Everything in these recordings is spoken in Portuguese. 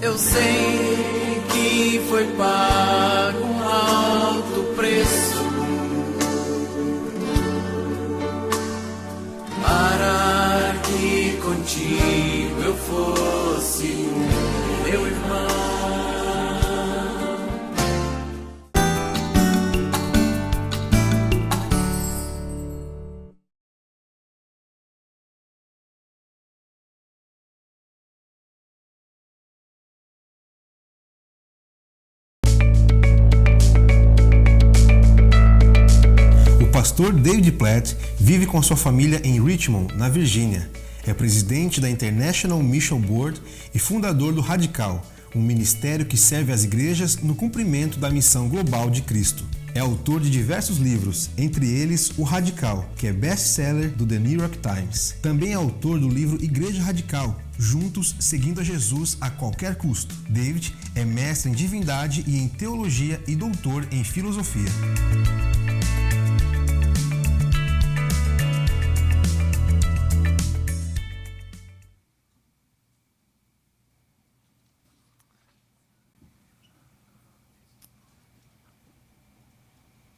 Eu sei que foi pago um alto preço para que contigo eu fosse meu irmão. O pastor David Platt vive com sua família em Richmond, na Virgínia. É presidente da International Mission Board e fundador do Radical, um ministério que serve as igrejas no cumprimento da missão global de Cristo. É autor de diversos livros, entre eles o Radical, que é best-seller do The New York Times. Também é autor do livro Igreja Radical, Juntos Seguindo a Jesus a Qualquer Custo. David é mestre em divindade e em teologia e doutor em filosofia.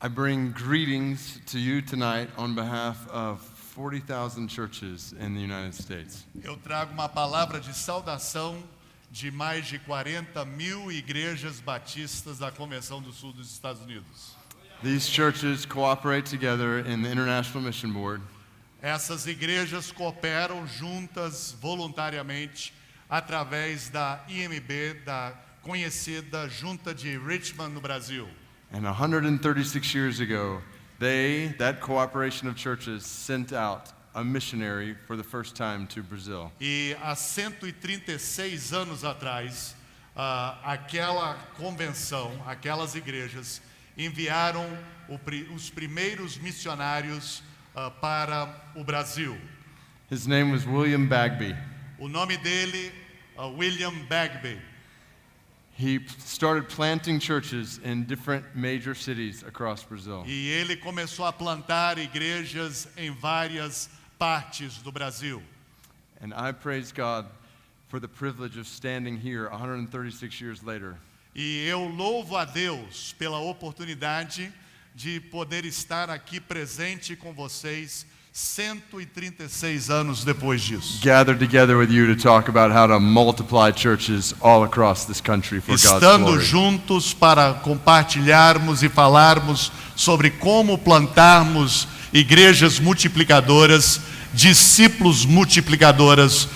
I bring greetings to you tonight on behalf of 40,000 churches in the United States. Eu trago uma palavra de saudação de mais de 40.000 igrejas batistas da Convenção do Sul dos Estados Unidos. These churches cooperate together in the International Mission Board. Essas igrejas cooperam juntas voluntariamente através da IMB, da conhecida Junta de Richmond no Brasil. And 136 years ago, that cooperation of churches, sent out a missionary for the first time to Brazil. E há 136 anos atrás, aquela convenção, aquelas igrejas, enviaram os primeiros missionários para o Brasil. His name was William Bagby. O nome dele, William Bagby. He started planting churches in different major cities across Brazil. E ele começou a plantar igrejas em várias partes do Brasil. And I praise God for the privilege of standing here 136 years later. E eu louvo a Deus pela oportunidade de poder estar aqui presente com vocês 136 anos depois disso. Gathered together with you to talk about how to multiply churches all across this country for God's Estando glory. juntos para compartilharmos e falarmos sobre como plantarmos igrejas multiplicadoras, discípulos multiplicadores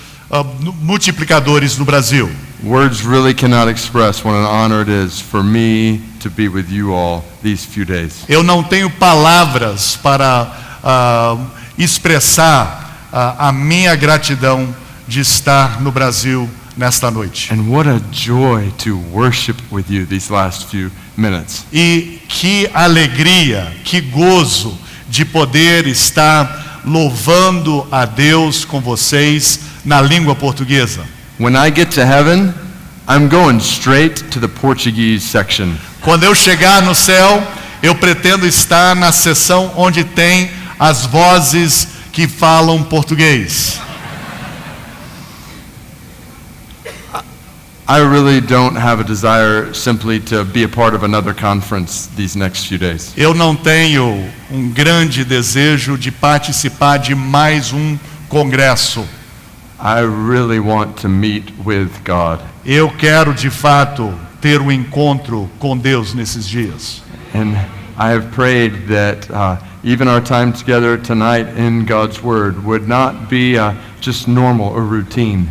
no Brasil. Words really cannot express what an honor it is for me to be with you all these few days. Eu não tenho palavras para expressar a minha gratidão de estar no Brasil nesta noite. And what a joy to worship with you these last few minutes. E que alegria, que gozo de poder estar louvando a Deus com vocês na língua portuguesa. When I get to heaven, I'm going straight to the Portuguese section. Quando eu chegar no céu, eu pretendo estar na seção onde tem as vozes que falam português. I really don't have a desire simply to be a part of another conference these next few days. Eu não tenho um grande desejo de participar de mais um congresso. I really want to meet with God. Eu quero de fato ter um encontro com Deus nesses dias. And I have prayed that even our time together tonight in God's Word would not be just normal or routine.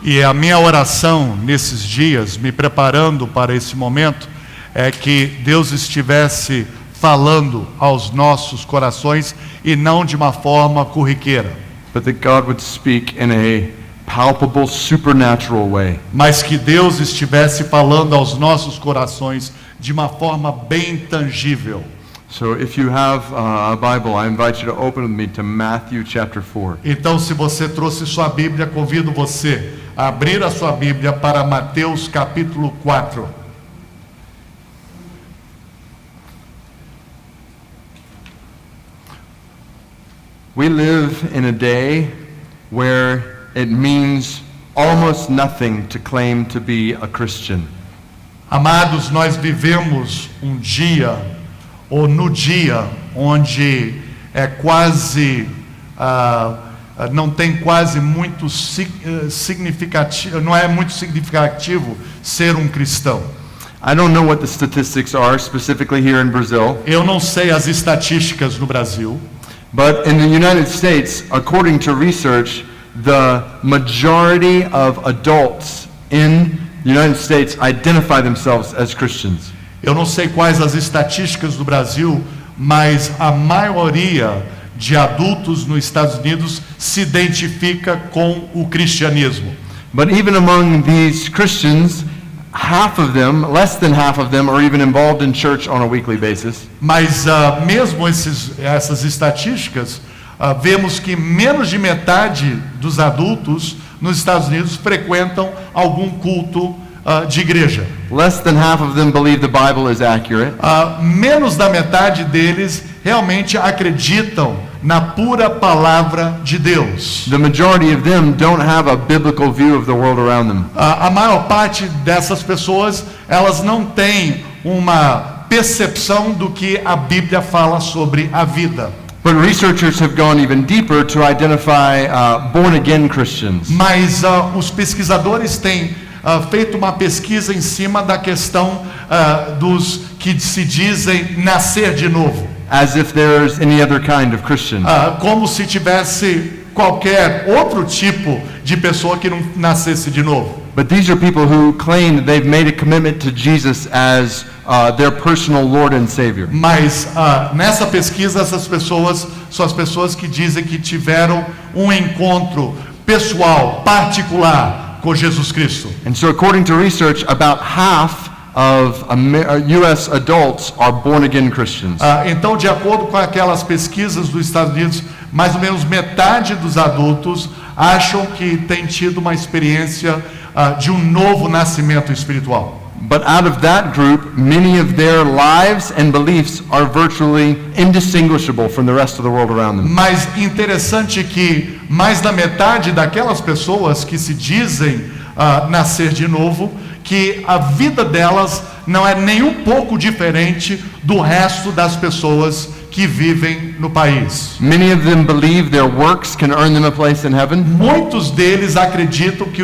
E a minha oração nesses dias, me preparando para esse momento, é que Deus estivesse falando aos nossos corações e não de uma forma corriqueira. But that God would speak in a palpable, supernatural way. Mas que Deus estivesse falando aos nossos corações de uma forma bem tangível. So if you have a Bible, I invite you to open with me to Matthew chapter 4. Então, se você trouxe sua Bíblia, convido você a abrir a sua Bíblia para Mateus capítulo 4. We live in a day where it means almost nothing to claim to be a Christian. Amados, nós vivemos um dia, ou no dia, onde é quase, não tem quase muito significativo, não é muito significativo ser um cristão. I don't know what the statistics are specifically here in Brazil, Eu não sei as estatísticas no Brasil, but in the United States, according to research, the majority of adults in the United States identify themselves as Christians. eu não sei quais as estatísticas do Brasil, mas a maioria de adultos nos Estados Unidos se identifica com o cristianismo. But even among these Christians, half of them, less than half of them, are even involved in church on a weekly basis. Mas mesmo essas estatísticas, vemos que menos de metade dos adultos nos Estados Unidos frequentam algum culto de igreja. Less than half of them believe the Bible is accurate. Menos da metade deles realmente acreditam na pura palavra de Deus. The majority of them don't have a biblical view of the world around them. A maior parte dessas pessoas, elas não têm uma percepção do que a Bíblia fala sobre a vida. But researchers have gone even deeper to identify born-again Christians. Mas os pesquisadores têm feito uma pesquisa em cima da questão dos que se dizem nascer de novo. As if there's any other kind of Christian. Como se tivesse qualquer outro tipo de pessoa que não nascesse de novo. But these are people who claim that they've made a commitment to Jesus as their personal Lord and Savior. Mas nessa pesquisa, essas pessoas são as pessoas que dizem que tiveram um encontro pessoal, particular com Jesus Cristo. And so according to research, about half of U.S. adults are born-again Christians. Então, de acordo com aquelas pesquisas dos Estados Unidos, mais ou menos metade dos adultos acham que tem tido uma experiência de um novo nascimento espiritual. But out of that group, many of their lives and beliefs are virtually indistinguishable from the rest of the world around them. Mas interessante que mais da metade daquelas pessoas que se dizem nascer de novo, que a vida delas não é nem um pouco diferente do resto das pessoas que vivem no país. Many of them believe their works can earn them a place in heaven. Muitos deles acreditam que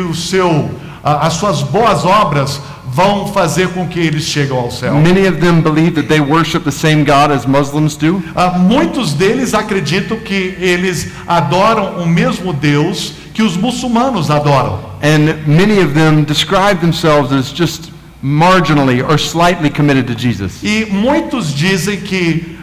as suas boas obras vão fazer com que eles cheguem ao céu. Many of them believe that they worship the same God as Muslims do. Muitos deles acreditam que eles adoram o mesmo Deus que os muçulmanos adoram. And many of them describe themselves as just marginally or slightly committed to Jesus. E muitos dizem que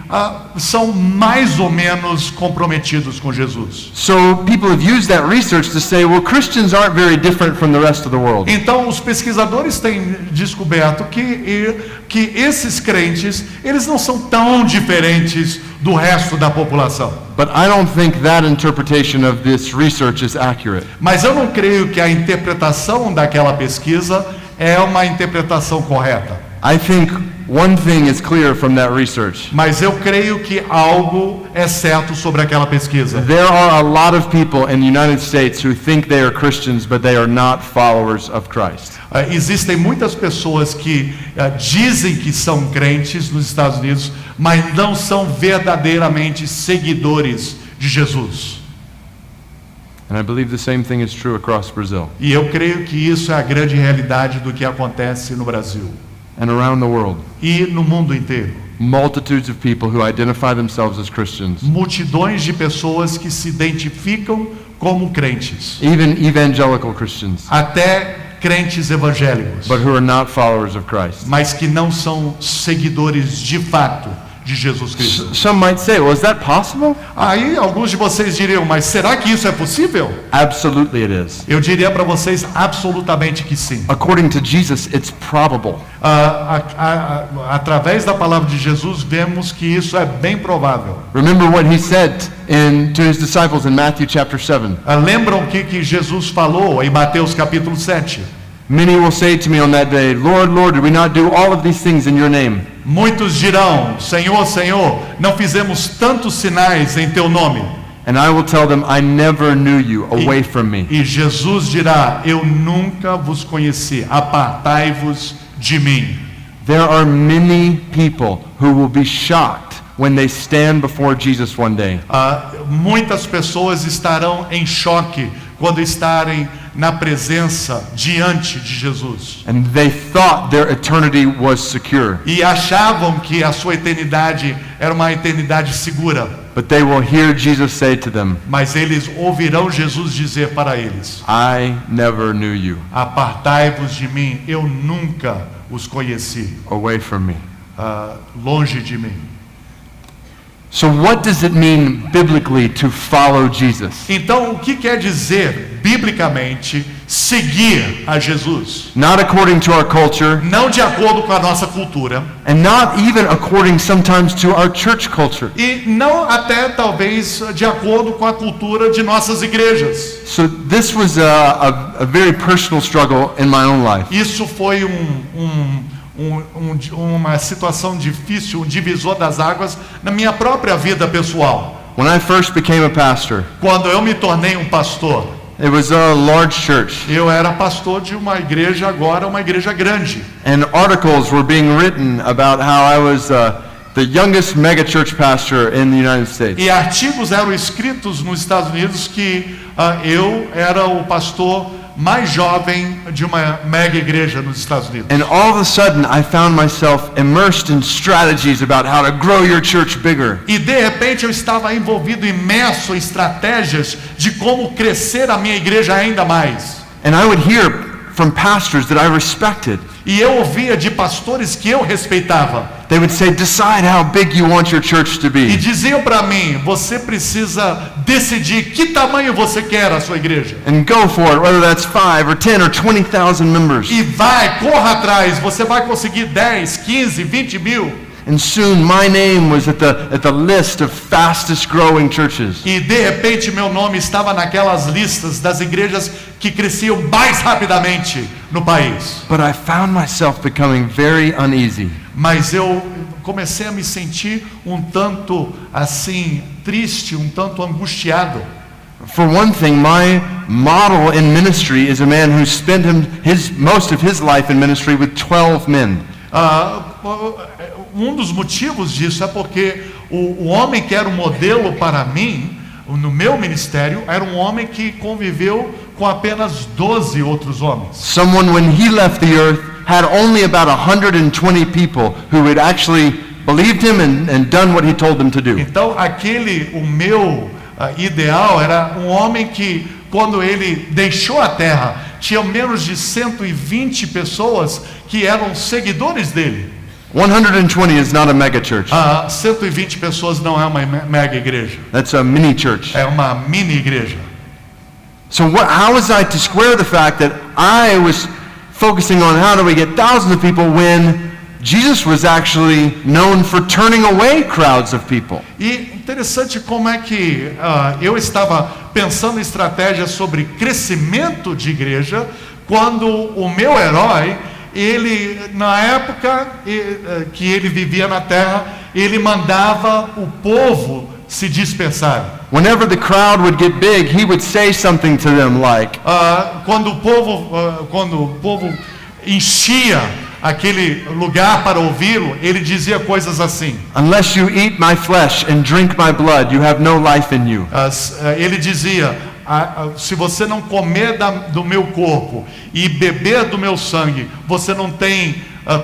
são mais ou menos comprometidos com Jesus. So people have used that research to say, well, Christians aren't very different from the rest of the world. Então os pesquisadores têm descoberto que esses crentes, eles não são tão diferentes do resto da população. But I don't think that interpretation of this research is accurate. Mas eu não creio que a interpretação daquela pesquisa é uma interpretação correta. I think one thing is clear from that research. Mas eu creio que algo é certo sobre aquela pesquisa. There are a lot of people in the United States who think they are Christians, but they are not followers of Christ. Existem muitas pessoas que dizem que são crentes nos Estados Unidos, mas não são verdadeiramente seguidores de Jesus. And I believe the same thing is true across Brazil E eu creio que isso é a grande realidade do que acontece no Brasil and around the world. e no mundo inteiro. Multitudes of people who identify themselves as Christians, Multidões de pessoas que se identificam como crentes, even evangelical Christians, até crentes evangélicos, but who are not followers of Christ. mas que não são seguidores de fato de Jesus Cristo. Some might say, well, is that possible? Aí alguns de vocês diriam, mas será que isso é possível? Absolutely it is. Eu diria para vocês absolutamente que sim. According to Jesus, it's probable. Através da palavra de Jesus vemos que isso é bem provável. Remember what he said to his disciples in Matthew chapter 7. Lembram o que Jesus falou em Mateus capítulo 7? Many will say to me on that day, Lord, Lord, did we not do all of these things in your name? Muitos dirão, Senhor, Senhor, não fizemos tantos sinais em teu nome? And I will tell them, I never knew you, away from me. E Jesus dirá: eu nunca vos conheci, apartai-vos de mim. There are many people who will be shocked when they stand before Jesus one day. Muitas pessoas estarão em choque quando estarem na presença diante de Jesus. And they thought their eternity was secure. E achavam que a sua eternidade era uma eternidade segura. But they will hear Jesus say to them, Mas eles ouvirão Jesus dizer para eles: I never knew you, apartai-vos de mim, eu nunca os conheci, away from me. longe de mim. So what does it mean biblically to follow Jesus? Então, o que quer dizer, biblicamente, seguir a Jesus? Not according to our culture, Não de acordo com a nossa cultura, and not even according sometimes to our church culture. e não até talvez de acordo com a cultura de nossas igrejas. So this was a very personal struggle in my own life. Isso foi uma situação difícil, um divisor das águas na minha própria vida pessoal. When I first became a pastor, Quando eu me tornei um pastor, it was a large church, eu era pastor de uma igreja, agora uma igreja grande. and articles were being written about how I was the youngest megachurch pastor in the United States. E artigos eram escritos nos Estados Unidos que eu era o pastor mais jovem de uma mega igreja nos Estados Unidos. And all of a sudden, I found myself immersed in strategies about how to grow your church bigger. E de repente eu estava envolvido, imerso em estratégias de como crescer a minha igreja ainda mais. And I would hear from pastors that I respected. E eu ouvia de pastores que eu respeitava. They would say, decide how big you want your church to E be. diziam para mim: você precisa decidir que tamanho você quer a sua igreja. And go for it, whether that's 5 or 10 or 20,000 members. E vai, corra atrás, você vai conseguir 10, 15, 20 mil. And soon my name was at the list of fastest growing churches. E de repente meu nome estava naquelas listas das igrejas que cresciam mais rapidamente no país. But I found myself becoming very uneasy. Mas eu comecei a me sentir um tanto assim triste, um tanto angustiado. For one thing, my model in ministry is a man who spent most of his life in ministry with 12 men. Um dos motivos disso é porque o homem que era o modelo para mim, no meu ministério, era um homem que conviveu com apenas 12 outros homens. Someone, when he left the earth, had only about 120 people who had actually believed him and done what he told them to do. Então, o meu ideal era um homem que, quando ele deixou a terra, tinha menos de 120 pessoas que eram seguidores dele. 120 is not a mega church. 120 pessoas não é uma mega igreja, That's a mini church. é uma mini igreja. So how was I to square the fact that I was focusing on how do we get thousands of people when Jesus was actually known for turning away crowds of people? E interessante como é que eu estava pensando em estratégias sobre crescimento de igreja, quando o meu herói, ele, na época que ele vivia na terra, ele mandava o povo se dispersar. Whenever the crowd would get big, he would say something to them like, Quando o povo enchia aquele lugar para ouvi-lo, ele dizia coisas assim. unless you eat my flesh and drink my blood, you have no life in you. Ele dizia: se você não comer do meu corpo e beber do meu sangue, você não tem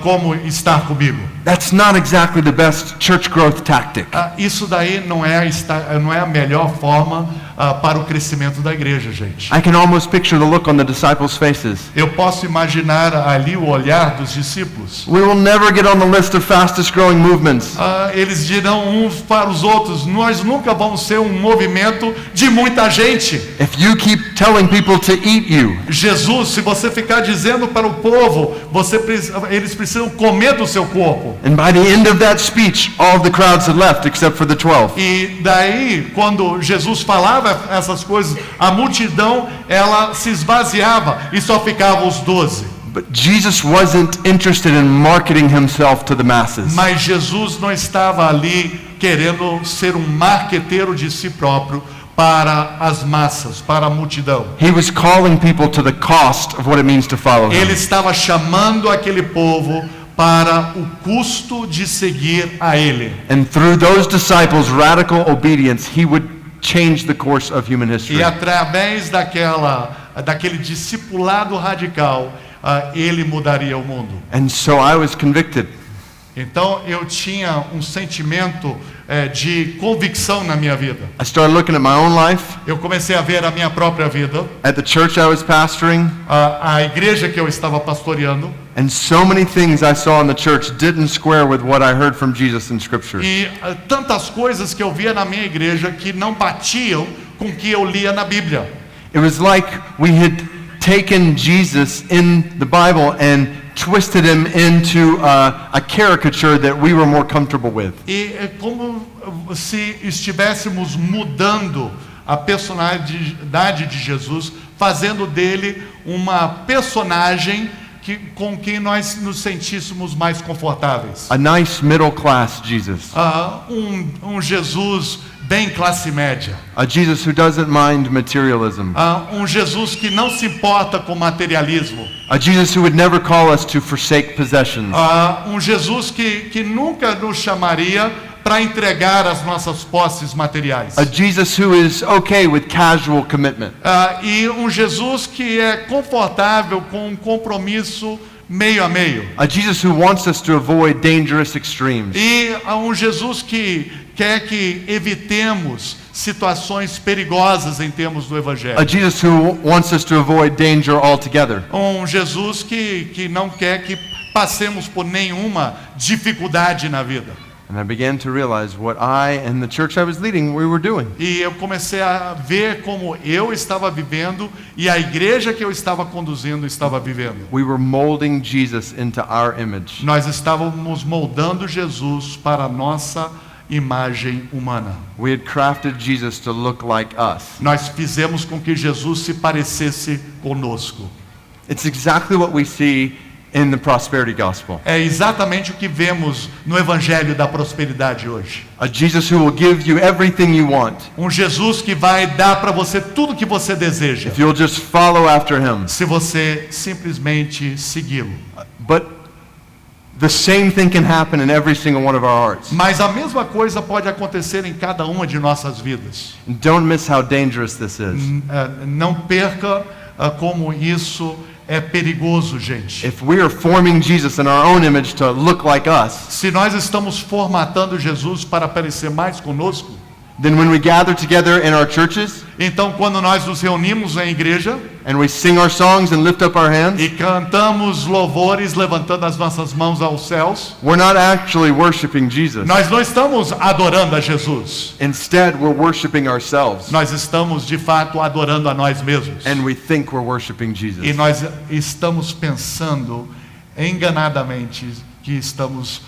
como estar comigo. That's not exactly the best church growth tactic. Isso daí não é a melhor forma para o crescimento da igreja, gente. I can almost picture the look on the disciples' faces. Eu posso imaginar ali o olhar dos discípulos. We will never get on the list of fastest growing movements. Eles dirão uns para os outros: nós nunca vamos ser um movimento de muita gente. If you keep telling people to eat you, Jesus, se você ficar dizendo para o povo, eles precisam comer do seu corpo. and by the end of that speech, all of the crowds had left except for the 12. E daí, quando Jesus falava essas coisas, a multidão, ela se esvaziava e só ficavam os 12. But Jesus wasn't interested in marketing himself to the masses. Mas Jesus não estava ali querendo ser um marqueteiro de si próprio para as massas, para a multidão. He was calling people to the cost of what it means to follow Ele him. estava chamando aquele povo para o custo de seguir a ele. And through those disciples' radical obedience, he would change the course of human history. E através daquele discipulado radical, ele mudaria o mundo. And so I was convicted. Então eu tinha um sentimento de convicção na minha vida. I started looking at my own life, Eu comecei a ver a minha própria vida, at the church I was pastoring, a igreja que eu estava pastoreando, and so many things I saw in the church didn't square with what I heard from Jesus in Scripture. e tantas coisas que eu via na minha igreja que não batiam com o que eu lia na Bíblia. It was like we had taken Jesus in the Bible and twisted him into a caricature that we were more comfortable with. E é como se estivéssemos mudando a personalidade de Jesus, fazendo dele uma personagem com quem nós nos sentíssemos mais confortáveis. A nice middle class Jesus. Um Jesus bem classe média. A Jesus who doesn't mind materialism. Um Jesus que não se importa com materialismo. A Jesus who would never call us to forsake possessions. Um Jesus que nunca nos chamaria para entregar as nossas posses materiais. A Jesus who is okay with casual commitment. E um Jesus que é confortável com um compromisso meio a meio. A Jesus who wants us to avoid dangerous extremes. E um Jesus que quer que evitemos situações perigosas em termos do Evangelho. A Jesus who wants us to avoid danger altogether. Um Jesus que não quer que passemos por nenhuma dificuldade na vida. And I began to realize what I and the church I was leading, we were doing. E eu comecei a ver como eu estava vivendo e a igreja que eu estava conduzindo estava vivendo. We were molding Jesus into our image. Nós estávamos moldando Jesus para a nossa imagem humana. We had crafted Jesus to look like us. Nós fizemos com que Jesus se parecesse conosco. It's exactly what we see in the prosperity gospel. É exatamente o que vemos no evangelho da prosperidade hoje. A Jesus who will give you everything you want Um Jesus que vai dar para você tudo que você deseja, if you'll just follow after him. se você simplesmente segui-lo. But the same thing can happen in every single one of our hearts. Mas a mesma coisa pode acontecer em cada uma de nossas vidas. Don't miss how dangerous this is. Não perca como isso é perigoso, gente. If we are forming Jesus in our own image to look like us, Se nós estamos formatando Jesus para parecer mais conosco, then when we gather together in our churches então quando nós nos reunimos em igreja and we sing our songs and lift up our hands, e cantamos louvores levantando as nossas mãos aos céus, we're not actually worshiping Jesus. nós não estamos adorando a Jesus. Instead, we're worshiping ourselves. Nós estamos de fato adorando a nós mesmos. And we think we're worshiping E Jesus. nós estamos pensando enganadamente que estamos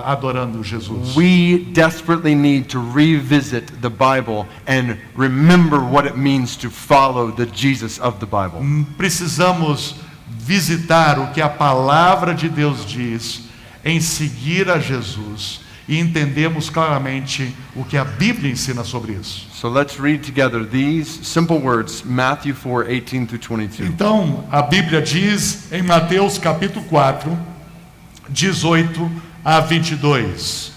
adorando Jesus. We desperately need to revisit the Bible and remember what it means to follow the Jesus of the Bible. Precisamos visitar o que a palavra de Deus diz em seguir a Jesus e entendemos claramente o que a Bíblia ensina sobre isso. So let's read together these simple words, Matthew 4:18 through 22. Então, a Bíblia diz em Mateus capítulo 4, 18 a 22.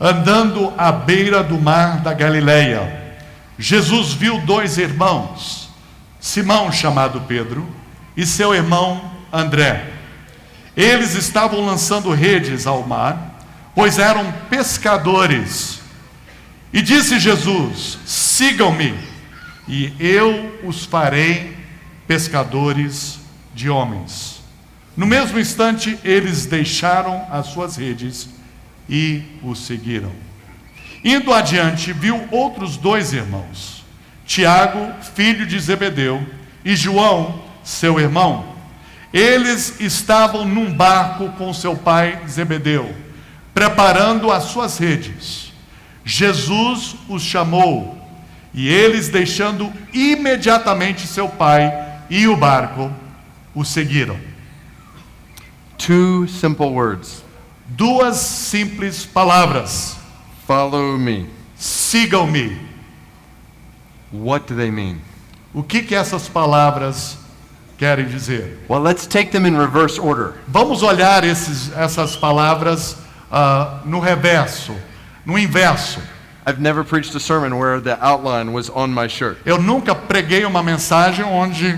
Andando à beira do mar da Galileia, Jesus viu dois irmãos, Simão, chamado Pedro, e seu irmão André. Eles estavam lançando redes ao mar, pois eram pescadores. E disse Jesus: sigam-me, e eu os farei pescadores de homens. No mesmo instante, eles deixaram as suas redes e o seguiram. Indo adiante, viu outros dois irmãos, Tiago, filho de Zebedeu, e João, seu irmão. Eles estavam num barco com seu pai Zebedeu, preparando as suas redes. Jesus os chamou, e eles, deixando imediatamente seu pai e o barco, o seguiram. Two simple words. Duas simples palavras: Follow me. sigam-me. What do they mean? O que essas palavras querem dizer? Well, let's take them in reverse order. Vamos olhar essas palavras no reverso, no inverso. I've never preached a sermon where the outline was on my shirt. Eu nunca preguei uma mensagem onde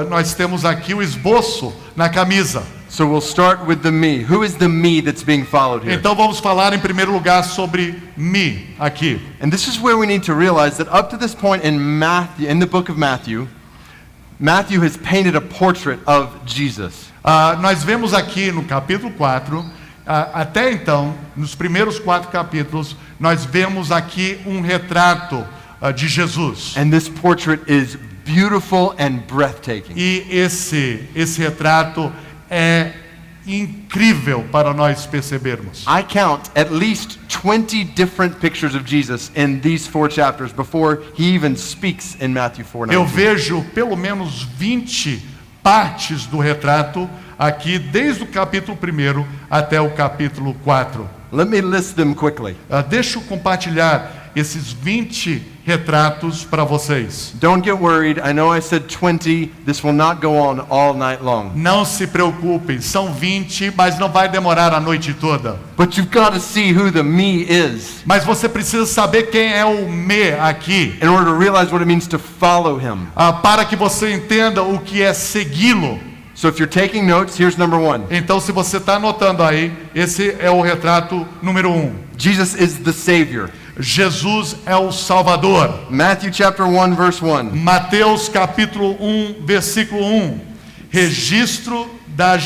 nós temos aqui o esboço na camisa. So we'll start with the me. Who is the me that's being followed here? Então vamos falar em primeiro lugar sobre me aqui. And this is where we need to realize that up to this point in Matthew, in the book of Matthew, Matthew has painted a portrait of Jesus. Nós vemos aqui no capítulo 4, até então, nos primeiros 4 capítulos, nós vemos aqui um retrato de Jesus. And this portrait is beautiful and breathtaking. E esse retrato é incrível para nós percebermos. I count at least 20 different pictures of Jesus in these 4 chapters before he even speaks in Matthew 4:19. Eu vejo pelo menos 20 partes do retrato aqui, desde o capítulo 1 até o capítulo 4. Let me list them quickly. Deixa eu compartilhar esses 20 retratos para vocês. Don't get worried. I know I said 20. This will not go on all night long. Não se preocupem, são 20, mas não vai demorar a noite toda. But you've got to see who the me is Mas você precisa saber quem é o me aqui, in order to realize what it means to follow him. para que você entenda o que é segui-lo. So if you're taking notes, here's number 1. Então, se você está anotando aí, esse é o retrato número 1. Jesus is the Savior. Jesus é o Salvador. Matthew chapter 1 verse 1. Mateus capítulo 1, versículo 1. Registro da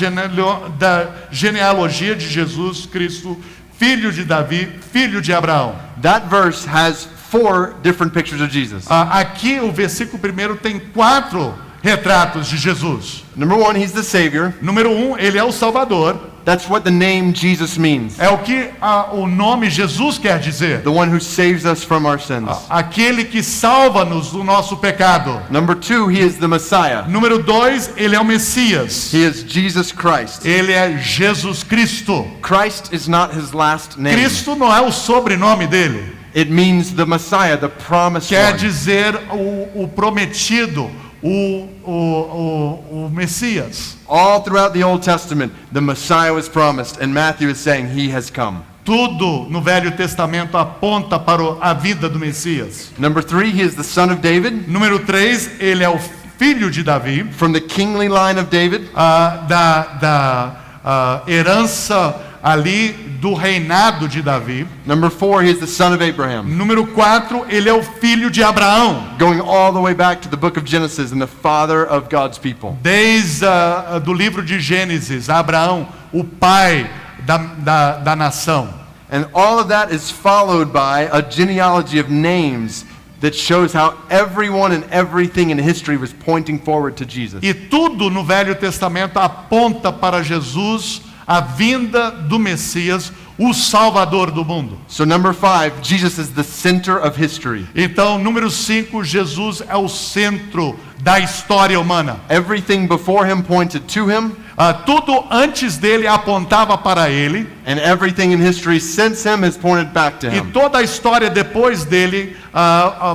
genealogia de Jesus Cristo, filho de Davi, filho de Abraão. That verse has 4 different pictures of Jesus. Aqui o versículo 1 tem 4 retratos de Jesus. Number 1, he's the Savior. Número 1, ele é o Salvador. That's what the name Jesus means. É o que o nome Jesus quer dizer. The one who saves us from our sins. Aquele que salva-nos do nosso pecado. Number 2, he is the Messiah. Número 2, ele é o Messias. He is Jesus Christ. Ele é Jesus Cristo. Christ is not his last name. Cristo não é o sobrenome dele. It means the Messiah, the promised Quer one. dizer o prometido, o Messias. All throughout the Old Testament, the Messiah was promised, and Matthew is saying he has come. Tudo no Velho Testamento aponta para a vida do Messias. Number 3, he is the son of David, Número 3, ele é o filho de Davi, from the kingly line of David. da herança ali do reinado de Davi. Number 4, he is the son of Abraham, Número 4, ele é o filho de Abraão. going all the way back to the book of Genesis and the father of God's people. Desde do livro de Gênesis, Abraão, o pai da nação. And all of that is followed by a genealogy of names that shows how everyone and everything in history was pointing forward to Jesus. E tudo no Velho Testamento aponta para Jesus, a vinda do Messias, o Salvador do mundo. So number 5, Jesus is the center of history. Então, número 5, Jesus é o centro da história humana. Everything before him pointed to him, Tudo antes dele apontava para ele, and everything in history since him has pointed back to e him. toda a história depois dele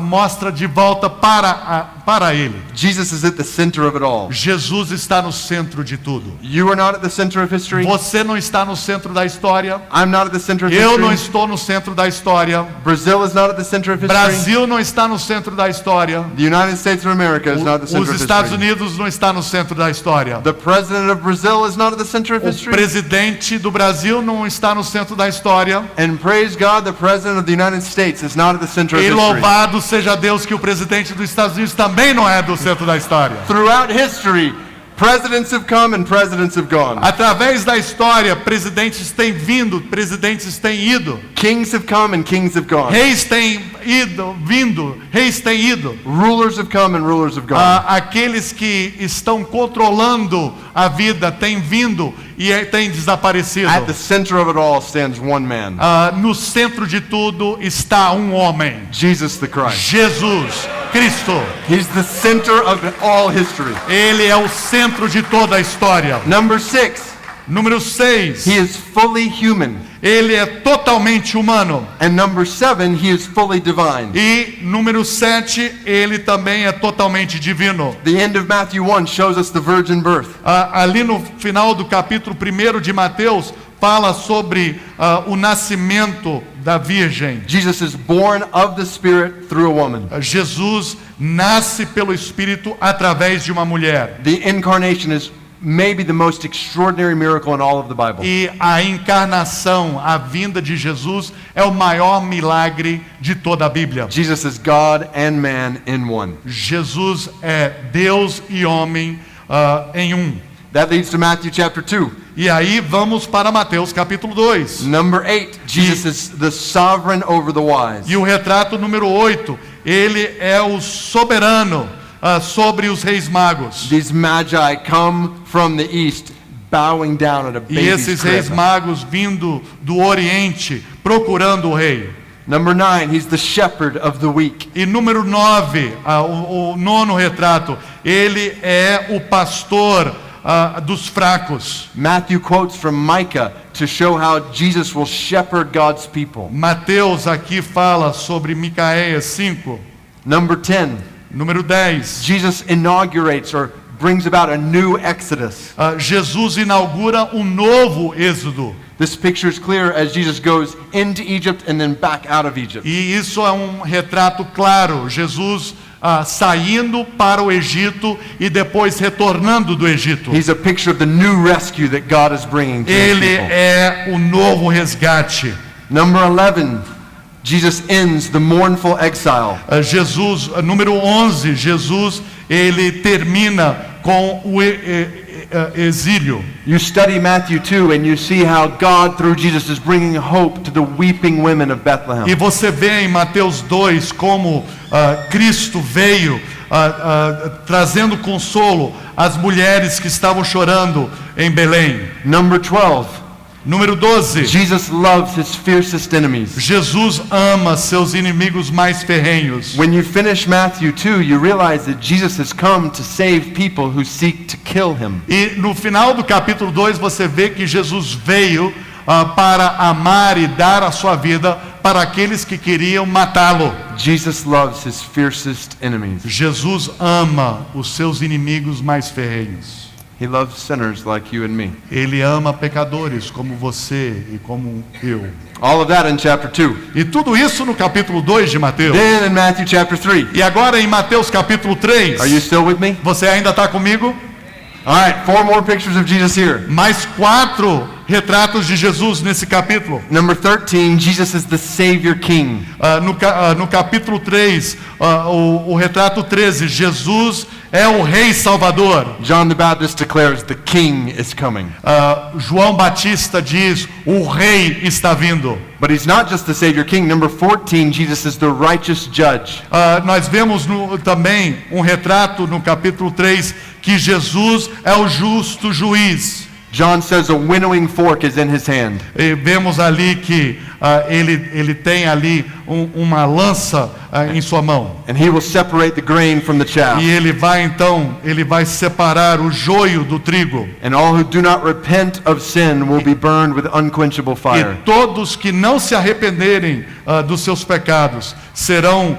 mostra de volta para ele. Jesus is at the center of it all. Jesus está no centro de tudo. You are not at the center of history. Você não está no centro da história. I'm not at the center of Eu não history. estou no centro da história. Brazil is not at the center of history. Brasil não está no centro da história. The United States of America is not at the center Os of Estados history. Unidos não está no centro da história. The president of Brazil is not at the center of O history. presidente do Brasil não está no centro da história. And praise God, the president of the United States is not at the center of E history. louvado seja Deus que o presidente dos Estados Unidos também não é do centro da história. Throughout history, presidents have come and presidents have gone. Através da história, presidentes têm vindo, presidentes têm ido. Kings have come and kings have gone. Reis têm vindo, reis têm ido. Rulers have come and rulers have gone. Aqueles que estão controlando a vida têm vindo e têm desaparecido. At the center of it all stands one man, No centro de tudo está um homem, Jesus the Christ. Jesus Cristo. He's the center of all history. Ele é o centro de toda a história. Number 6, Número 6, he is fully human. ele é totalmente humano. And number 7, he is fully divine. E número 7, ele também é totalmente divino. The end of Matthew 1 shows us the virgin birth. Ali no final do capítulo 1 de Mateus, fala sobre o nascimento da Virgem. Jesus is born of the Spirit through a woman. Jesus nasce pelo Espírito através de uma mulher. The incarnation is maybe the most extraordinary miracle in all of the Bible. E a encarnação, a vinda de Jesus, é o maior milagre de toda a Bíblia. Jesus is God and man in one. Jesus é Deus e homem em um. That leads to Matthew chapter 2. E aí vamos para Mateus capítulo 2. Number 8, Jesus is the sovereign over the wise. E o retrato número 8, ele é o soberano sobre os reis magos. These magi come from the east, bowing down at a E baby's esses reis crib. magos vindo do Oriente, procurando o rei. Number 9, he's the shepherd of the weak. E número 9, o nono retrato, ele é o pastor dos fracos. Matthew quotes from Micah to show how Jesus will shepherd God's people. Mateus aqui fala sobre Micaeias 5. Number 10, Número 10, Jesus inaugurates or brings about a new exodus. Jesus inaugura um novo êxodo. This picture is clear as Jesus goes into Egypt and then back out of Egypt. E isso é um retrato claro. Jesus saindo para o Egito e depois retornando do Egito. He's a picture of the new rescue that God is bringing to his Ele people. é o novo resgate. Number 11, Jesus ends the mournful exile. Jesus, número 11, Jesus, ele termina com o exílio. You study Matthew 2 and you see how God through Jesus is bringing hope to the weeping women of Bethlehem. E você vê em Mateus 2 como Cristo veio trazendo consolo às mulheres que estavam chorando em Belém. Number 12, Número 12. Jesus loves his fiercest enemies. Jesus ama seus inimigos mais ferrenhos. When you finish Matthew 2, you realize that Jesus has come to save people who seek to kill him. E no final do capítulo 2 você vê que Jesus veio para amar e dar a sua vida para aqueles que queriam matá-lo. Jesus loves his fiercest enemies. Jesus ama os seus inimigos mais ferrenhos. He loves sinners like you and me. Ele ama pecadores como você e como eu. All of that in chapter 2. E tudo isso no capítulo 2 de Mateus. Then in Matthew chapter 3. E agora em Mateus capítulo 3. Are you still with me? Você ainda está comigo? All right, 4 more pictures of Jesus here. Mais 4 retratos de Jesus nesse capítulo. Number 13, Jesus is the Savior King. No capítulo 3, o retrato 13, Jesus é o Rei Salvador. John the Baptist declares the King is coming. João Batista diz, o Rei está vindo. But he's not just the Savior King. Number 14, Jesus is the righteous judge. Nós vemos também um retrato no capítulo 3 que Jesus é o justo juiz. John says a winnowing fork is in his hand. E vemos ali que ele tem ali uma lança em sua mão. And he will separate the grain from the chaff. E ele vai separar o joio do trigo. And all who do not repent of sin will be burned with unquenchable fire. E todos que não se arrependerem dos seus pecados serão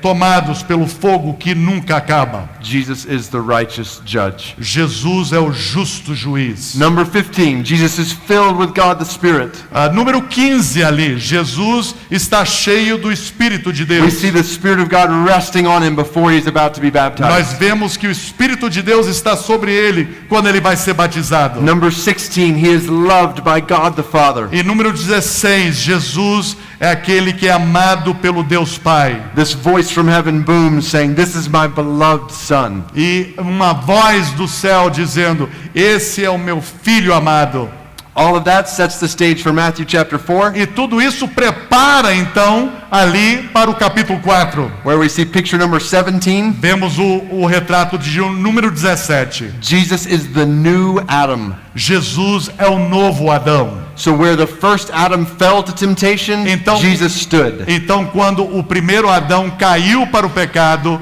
tomados pelo fogo que nunca acaba. Jesus is the righteous judge. Jesus é o justo juiz. Number 15, Jesus is filled with God the Spirit. Número 15 ali, Jesus está cheio do Espírito de We Deus. see the Spirit of God resting on him before he's about to be baptized. Nós vemos que o Espírito de Deus está sobre ele quando ele vai ser batizado. Number 16, he is loved by God the Father. E número 16, Jesus é aquele que é amado pelo Deus Pai. This voice from heaven booms saying, "This is my beloved son." E uma voz do céu dizendo, esse é o meu filho amado. All of that sets the stage for Matthew chapter 4, E tudo isso prepara então ali para o capítulo 4. where we see picture number 17. Vemos o retrato de número 17. Jesus is the new Adam. Jesus é o novo Adão. So where the first Adam fell to temptation, Então- Jesus stood. Então, quando o primeiro Adão caiu para o pecado,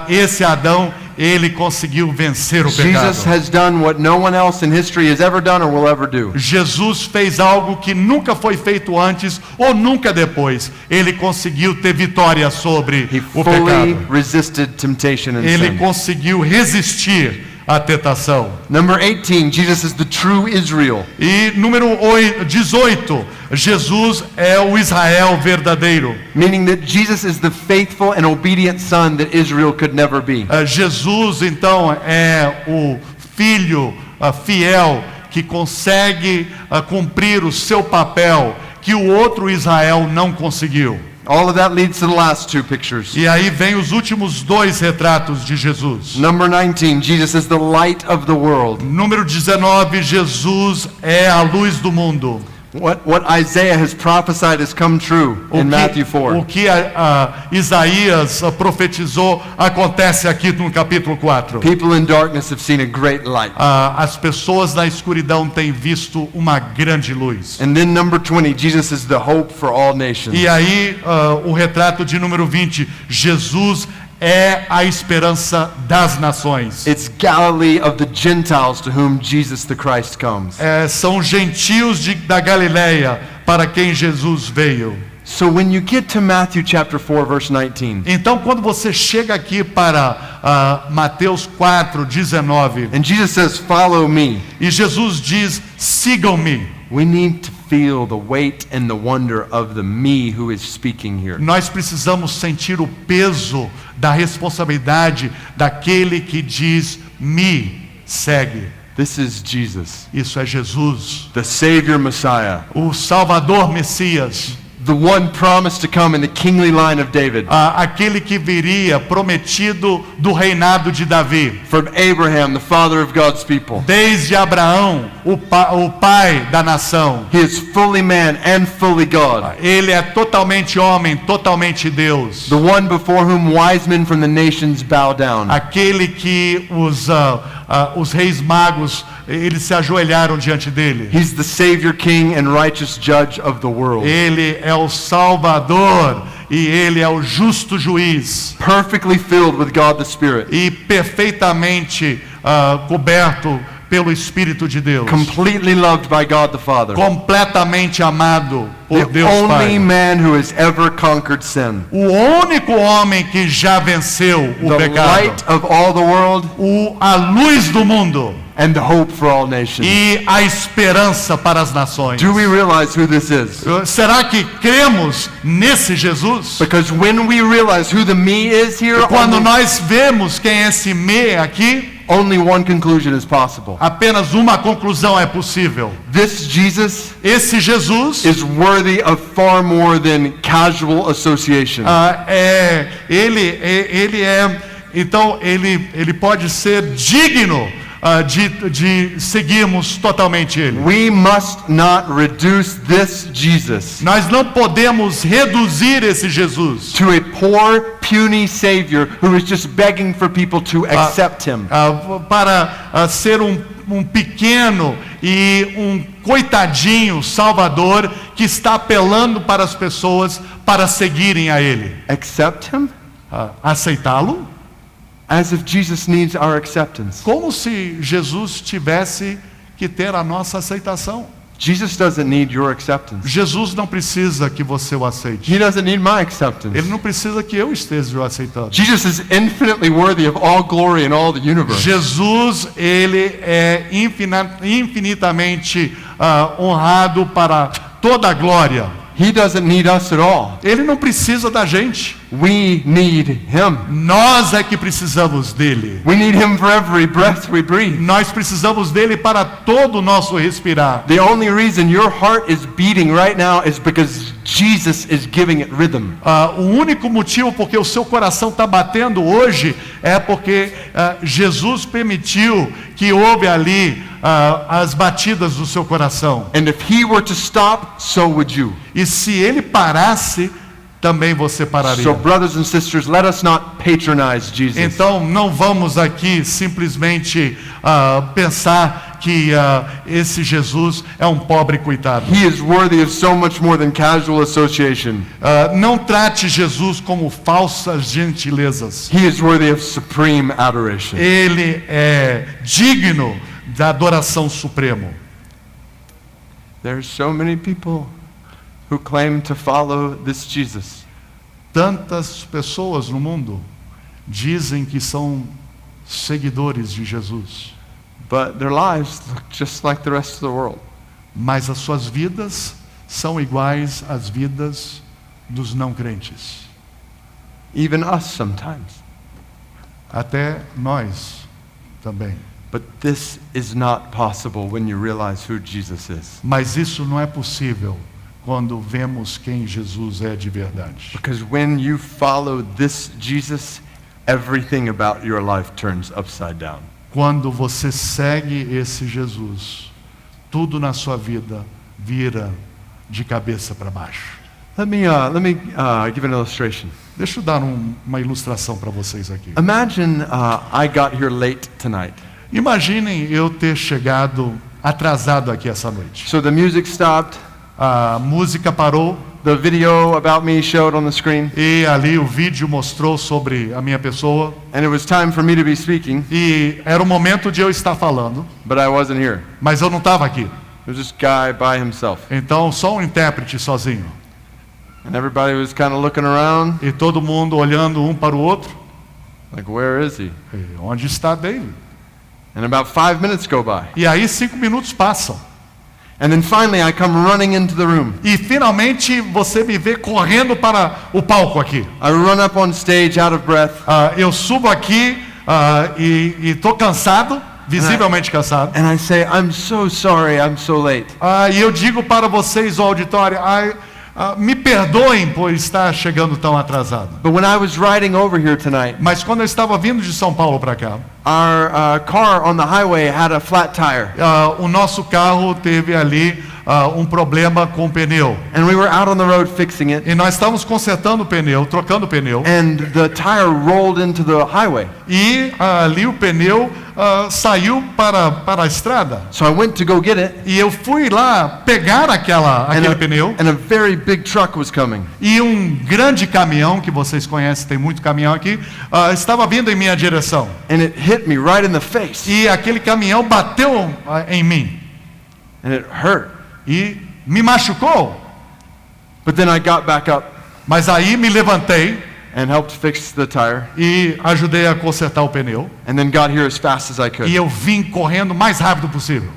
esse Adão, ele conseguiu vencer o pecado. Jesus has done what no one else in history has ever done or will ever do. Jesus fez algo que nunca foi feito antes ou nunca depois. Ele conseguiu ter vitória sobre He o fully pecado. resisted temptation and Ele sin. conseguiu resistir à tentação. Number 18, Jesus is the true Israel. E número 18, Jesus é o Israel verdadeiro. Meaning that Jesus is the faithful and obedient son that Israel could never be. Jesus, então, é o filho fiel que consegue cumprir o seu papel que o outro Israel não conseguiu. All of that leads to the last two pictures. E aí vem os últimos dois retratos de Jesus. Number 19, Jesus is the light of the world. Número 19, Jesus é a luz do mundo. What Isaiah has prophesied has come true in Matthew O 4. que Isaías profetizou acontece aqui no capítulo 4. People in darkness have seen a great light. As pessoas na escuridão têm visto uma grande luz. And then number 20, Jesus is the hope for all nations. E aí o retrato de número 20, Jesus é a esperança das nações. It's Galilee of the Gentiles to whom Jesus the Christ comes. São gentios da Galileia para quem Jesus veio. So when you get to Matthew chapter 4 verse 19, Então, quando você chega aqui para Mateus 4:19, and Jesus says, "Follow me," e Jesus diz: sigam-me. we need to feel the weight and the wonder of the me who is speaking here. Nós precisamos sentir o peso da responsabilidade daquele que diz: me segue. This is Jesus, Isso é Jesus, the Savior Messiah, o Salvador Messias, the one promised to come in the kingly line of David. aquele que viria prometido do reinado de Davi. From Abraham, the father of God's people. Desde Abraão, o pai da nação. He is fully man and fully God. Ele é totalmente homem, totalmente Deus. The one before whom wise men from the nations bow down. Aquele que os reis magos, eles se ajoelharam diante dele. He's the Savior, King, and righteous Judge of the world. Ele é o Salvador e ele é o justo juiz. Perfectly filled with God the Spirit. E perfeitamente coberto pelo Espírito de Deus. Completely loved by God the Father. Completamente amado por The Deus only Pai. man who has ever conquered sin. O único homem que já venceu o The pecado. light of all the world A luz do mundo. and the hope for all nations. E a esperança para as nações. Do we realize who this is? Será que cremos nesse Jesus? Because when we realize who the me is here, Quando nós vemos quem é esse me aqui, only one conclusion is possible. apenas uma conclusão é possível. This Jesus Esse Jesus is worthy of far more than casual association. ele pode ser digno de seguirmos totalmente ele. We must not reduce this Jesus Nós não podemos reduzir esse Jesus to a poor, puny Savior who is just begging for people to accept Him. para ser um pequeno e um coitadinho salvador que está apelando para as pessoas para seguirem a ele. Accept Him? Aceitá-lo? As if Jesus needs our acceptance. Como se Jesus tivesse que ter a nossa aceitação. Jesus doesn't need your acceptance. Jesus não precisa que você o aceite. He doesn't need my acceptance. Ele não precisa que eu esteja o aceitando. Jesus is infinitely worthy of all glory in all the universe. Jesus, ele é infinitamente honrado para toda a glória. He doesn't need us at all. Ele não precisa da gente. We need Him. Nós é que precisamos dele. We need Him for every breath we breathe. Nós precisamos dele para todo o nosso respirar. The only reason your heart is beating right now is because Jesus is giving it rhythm. O único motivo porque o seu coração está batendo hoje é porque Jesus permitiu que houve ali as batidas do seu coração. And if He were to stop, so would you. E se ele parasse, também você pararia. So brothers and sisters, let us not patronize Jesus. Então não vamos aqui simplesmente pensar que esse Jesus é um pobre coitado. He is worthy of so much more than casual association. Não trate Jesus como falsas gentilezas. He is worthy of supreme adoration. Ele é digno da adoração suprema. There are so many people who claim to follow this Jesus. Tantas pessoas no mundo dizem que são seguidores de Jesus, But their lives look just like the rest of the world. mas as suas vidas são iguais às vidas dos não crentes. Even us sometimes. Até nós também. But this is not possible when you realize who Jesus is. Mas isso não é possível quando vemos quem Jesus é de verdade. Because when you follow this Jesus, everything about your life turns upside down. Quando você segue esse Jesus, tudo na sua vida vira de cabeça para baixo. Let me give an illustration. Deixa eu dar uma ilustração para vocês aqui. Imagine I got here late tonight. Imaginem eu ter chegado atrasado aqui essa noite. So the music stopped, A música parou the video about me showed on the screen, e ali o vídeo mostrou sobre a minha pessoa and it was time for me to be speaking, e era o momento de eu estar falando, but I wasn't here. mas eu não estava aqui. There was this guy by himself, Então só um intérprete sozinho and everybody was kind of looking around, e todo mundo olhando um para o outro. like, where is he? E onde está David? And about 5 minutes go by, E aí 5 minutos passam and then finally I come running into the room. e finalmente você me vê correndo para o palco aqui. I run up on stage out of breath, Eu subo aqui e estou cansado, visivelmente cansado. and I say, I'm so sorry, I'm so late. E eu digo para vocês, o auditório, me perdoem por estar chegando tão atrasado. But when I was riding over here tonight, Mas quando eu estava vindo de São Paulo para cá, our car on the highway had a flat tire, o nosso carro teve ali um problema com o pneu. and we were out on the road fixing it, E nós estávamos consertando o pneu, trocando o pneu. and the tire rolled into the highway. E ali o pneu saiu para a estrada. So I went to go get it, E eu fui lá pegar aquele pneu. and a very big truck was coming. E um grande caminhão, que vocês conhecem, tem muito caminhão aqui, estava vindo em minha direção. And it hit me right in the face, E aquele caminhão bateu em mim. and it hurt. E me machucou. But then I got back up Mas aí me levantei and helped fix the tire, e ajudei a consertar o pneu. and then got here as fast as I E could. eu vim correndo o mais rápido possível.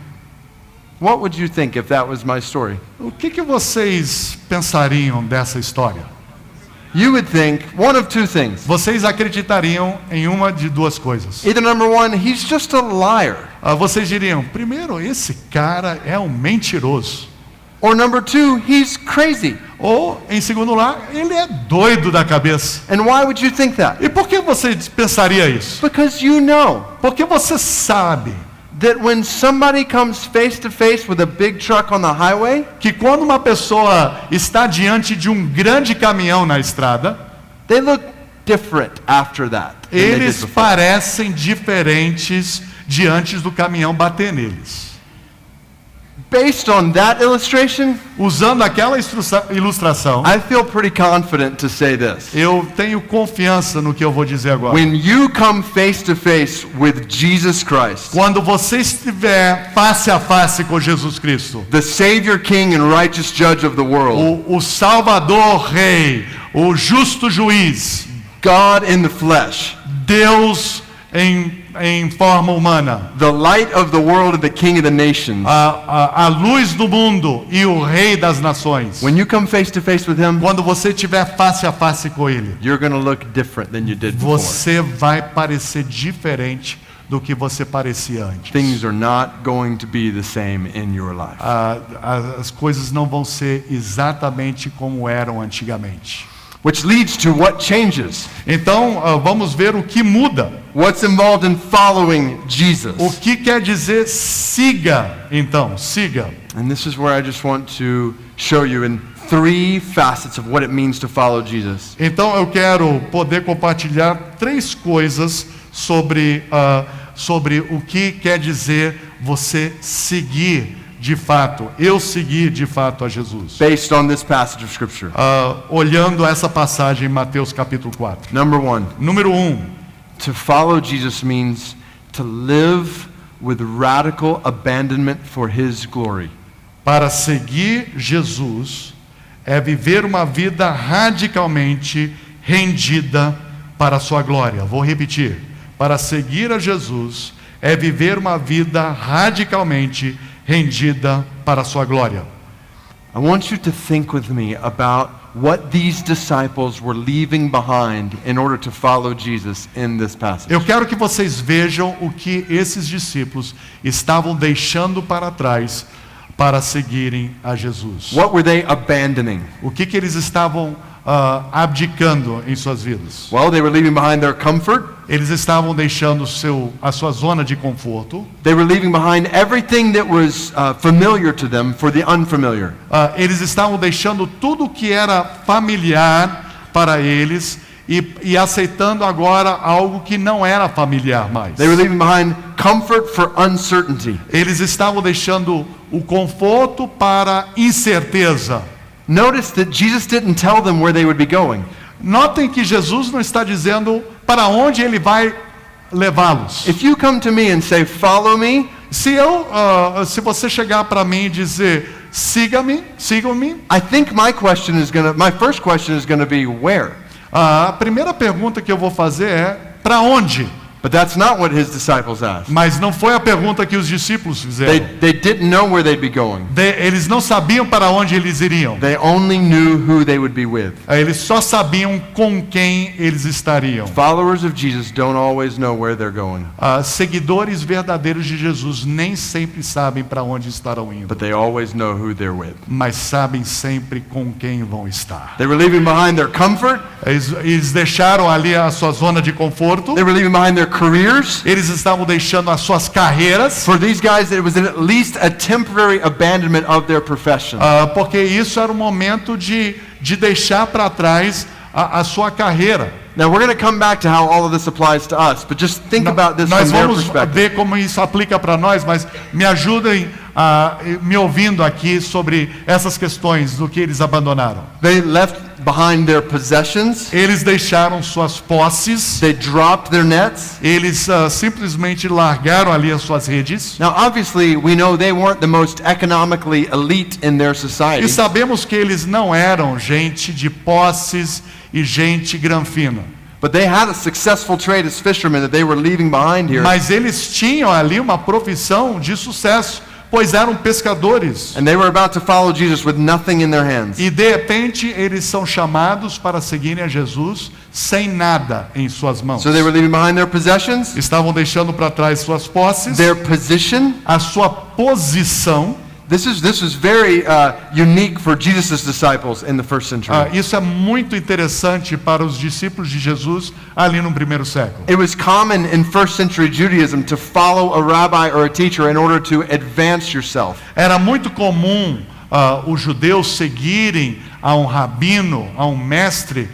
What would you think if that was my story? O que vocês pensariam dessa história? You would think one of two things. Vocês acreditariam em uma de duas coisas. Either number one, he's just a liar. Vocês diriam, primeiro, esse cara é um mentiroso. Or number two, he's crazy. Ou, em segundo lugar, ele é doido da cabeça. And why would you think that? E por que você pensaria isso? Because you know Porque você sabe that when somebody comes face to face with a big truck on the highway, que quando uma pessoa está diante de um grande caminhão na estrada, they look different after that than they did eles before. parecem diferentes diante do caminhão bater neles. Based on that illustration, Usando aquela ilustração, I feel pretty confident to say this. eu tenho confiança no que eu vou dizer agora. When you come face to face with Jesus Christ, Quando você estiver face a face com Jesus Cristo, the Savior, King, and righteous Judge of the world, o Salvador Rei, o justo juiz, God in the flesh, Deus em forma humana, the light of the world and the King of the nations, a luz do mundo e o Rei das nações. when you come face to face with Him, Quando você estiver face a face com Ele, you're going to look different than you did before. você vai parecer diferente do que você parecia antes. Things are not going to be the same in your life. As coisas não vão ser exatamente como eram antigamente. Which leads to what changes. Então, vamos ver o que muda. What's involved in following Jesus. O que quer dizer siga, então, siga. And this is where I just want to show you in 3 facets of what it means to follow Jesus. Então eu quero poder compartilhar 3 coisas sobre o que quer dizer você seguir de fato, eu seguir de fato a Jesus. based on this passage of Scripture. Olhando essa passagem em Mateus capítulo 4. Number 1, Número 1, to follow Jesus means to live with radical abandonment for His glory. para seguir Jesus é viver uma vida radicalmente rendida para a sua glória. Vou repetir. Para seguir a Jesus é viver uma vida radicalmente rendida para a sua glória. I want you to think with me about what these disciples were leaving behind in order to follow Jesus in this passage. Eu quero que vocês vejam o que esses discípulos estavam deixando para trás para seguirem a Jesus. What were they abandoning? O que eles estavam abdicando em suas vidas? Well, they were leaving behind their comfort. Eles estavam deixando a sua zona de conforto. They were leaving behind everything that was familiar to them for the unfamiliar. Eles estavam deixando tudo que era familiar para eles e aceitando agora algo que não era familiar mais. They were leaving behind comfort for uncertainty. Eles estavam deixando o conforto para incerteza. Notice that Jesus didn't tell them where they would be going. Notem que Jesus não está dizendo para onde ele vai levá-los. If you come to me and say, "Follow me," Se você chegar para mim e dizer sigam-me, I think my first question is going to be where. a primeira pergunta que eu vou fazer é para onde? But that's not what his disciples asked. Mas não foi a pergunta que os discípulos fizeram. They didn't know where they'd be going. Eles não sabiam para onde eles iriam. They only knew who they would be with. Eles só sabiam com quem eles estariam. Followers of Jesus don't always know where they're going, Seguidores verdadeiros de Jesus nem sempre sabem para onde estarão indo, but they always know who they're with. mas sabem sempre com quem vão estar. They were leaving behind their comfort. Eles deixaram ali a sua zona de conforto. They were leaving behind their careers. Eles estavam deixando as suas carreiras. For these guys, it was at least a temporary abandonment of their profession. Porque isso era um momento de deixar para trás a sua carreira. Now we're going to come back to how all of this applies to us, but just think about this Nós from their vamos perspective. ver como isso aplica para nós, mas me ajudem me ouvindo aqui sobre essas questões do que eles abandonaram. They left behind their possessions. Eles deixaram suas posses. They dropped their nets. Eles simplesmente largaram ali as suas redes. Now, obviously, we know they weren't the most economically elite in their society. E sabemos que eles não eram gente de posses e gente granfina. But they had a successful trade as fishermen that they were leaving behind here. Mas eles tinham ali uma profissão de sucesso, pois eram pescadores. And they were about to follow Jesus with nothing in their hands. E de repente eles são chamados para seguirem a Jesus sem nada em suas mãos. So they were leaving behind their possessions, Estavam deixando para trás suas posses, their position. a sua posição. This is very unique for Jesus' disciples in the first century. Isso é muito interessante para os discípulos de Jesus ali no primeiro século. It was common in first century Judaism to follow a rabbi or a teacher in order to advance yourself. Era muito comum os judeus seguirem a um rabino, a um mestre,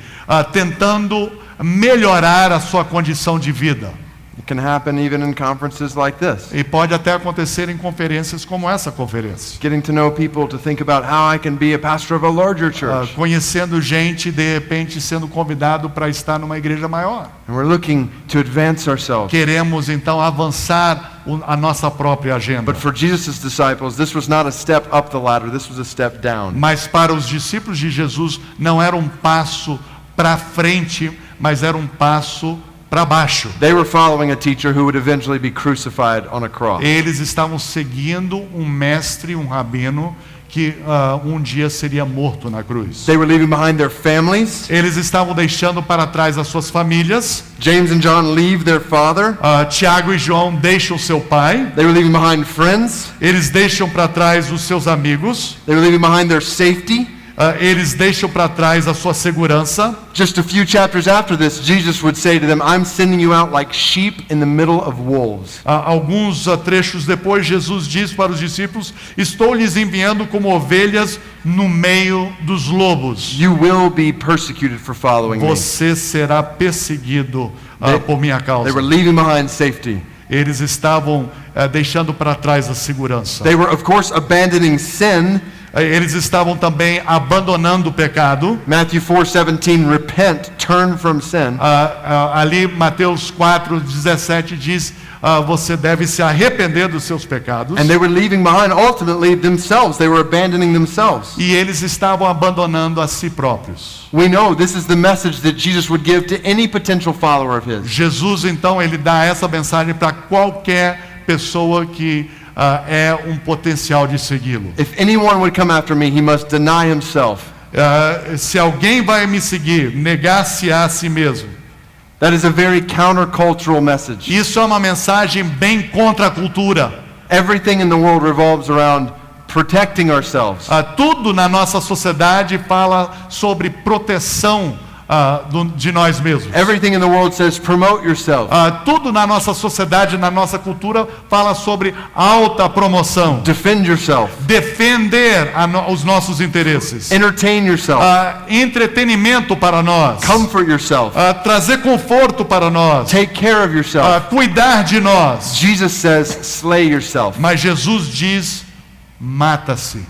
tentando melhorar a sua condição de vida. It can happen even in conferences like this. E pode até acontecer em conferências como essa conferência. Getting to know people to think about how I can be a pastor of a larger church. Conhecendo gente, de repente sendo convidado para estar numa igreja maior. And we're looking to advance ourselves. Queremos então avançar a nossa própria agenda. But for Jesus' disciples, this was not a step up the ladder, this was a step down. Mas para os discípulos de Jesus não era um passo para frente, mas era um passo para baixo. They were following a teacher who would eventually be crucified on a cross. Eles estavam seguindo um mestre, um rabino, que um dia seria morto na cruz. They were leaving behind their families. Eles estavam deixando para trás as suas famílias. James and John leave their father. Tiago e João deixam seu pai. They were leaving behind friends. Eles deixam para trás os seus amigos. They were leaving behind their safety. Eles deixam para trás a sua segurança. Just a few chapters after this, Jesus would say to them, I'm sending you out like sheep in the middle of wolves. Alguns trechos depois, Jesus diz para os discípulos: estou lhes enviando como ovelhas no meio dos lobos. You will be persecuted for following me. Você será perseguido por minha causa. They were leaving behind safety. eles estavam deixando para trás a segurança. They were, of course, abandoning sin. Eles estavam também abandonando o pecado. Matthew 4:17, repent, turn from sin. Ali Mateus 4:17 diz, você deve se arrepender dos seus pecados. And they were leaving behind ultimately themselves. They were abandoning themselves. E eles estavam abandonando a si próprios. We know this is the message that Jesus would give to any potential follower of his. Jesus, então, ele dá essa mensagem para qualquer pessoa que é um potencial de segui-lo. If anyone would come after me, he must deny himself. Se alguém vai me seguir, negar-se a si mesmo. That is a very countercultural message. Isso é uma mensagem bem contra a cultura. Everything in the world revolves around protecting ourselves. Tudo na nossa sociedade fala sobre proteção de nós mesmos. Everything in the world says promote yourself. Tudo na nossa sociedade, na nossa cultura, fala sobre alta promoção. Defend yourself. Defender os nossos interesses. Entertain yourself. Entretenimento para nós. Comfort yourself. Trazer conforto para nós. Take care of yourself. Cuidar de nós. Jesus says slay yourself. Mas Jesus diz, mata-se.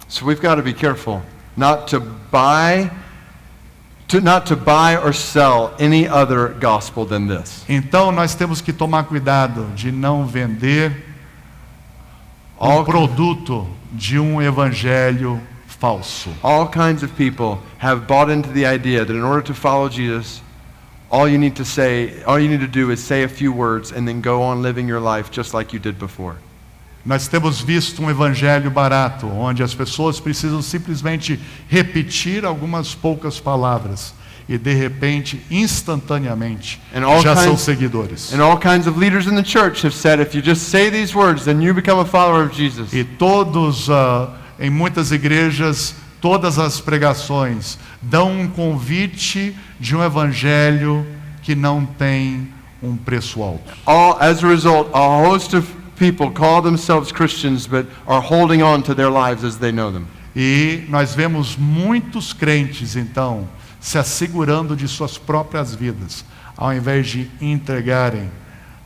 So we've got to be careful not to buy or sell any other gospel than this. Então nós temos que tomar cuidado de não vender um produto de um evangelho falso. All kinds of people have bought into the idea that in order to follow Jesus, all you need to do is say a few words and then go on living your life just like you did before. Nós temos visto um evangelho barato, onde as pessoas precisam simplesmente repetir algumas poucas palavras e de repente, instantaneamente, já são seguidores. And all kinds of leaders in the church have said, if you just say these words, then you become a follower of Jesus. E todos, em muitas igrejas, todas as pregações dão um convite de um evangelho que não tem um preço alto. As a result, a host of people call themselves Christians but are holding on to their lives as they know them. E nós vemos muitos crentes, então, se assegurando de suas próprias vidas, ao invés de entregarem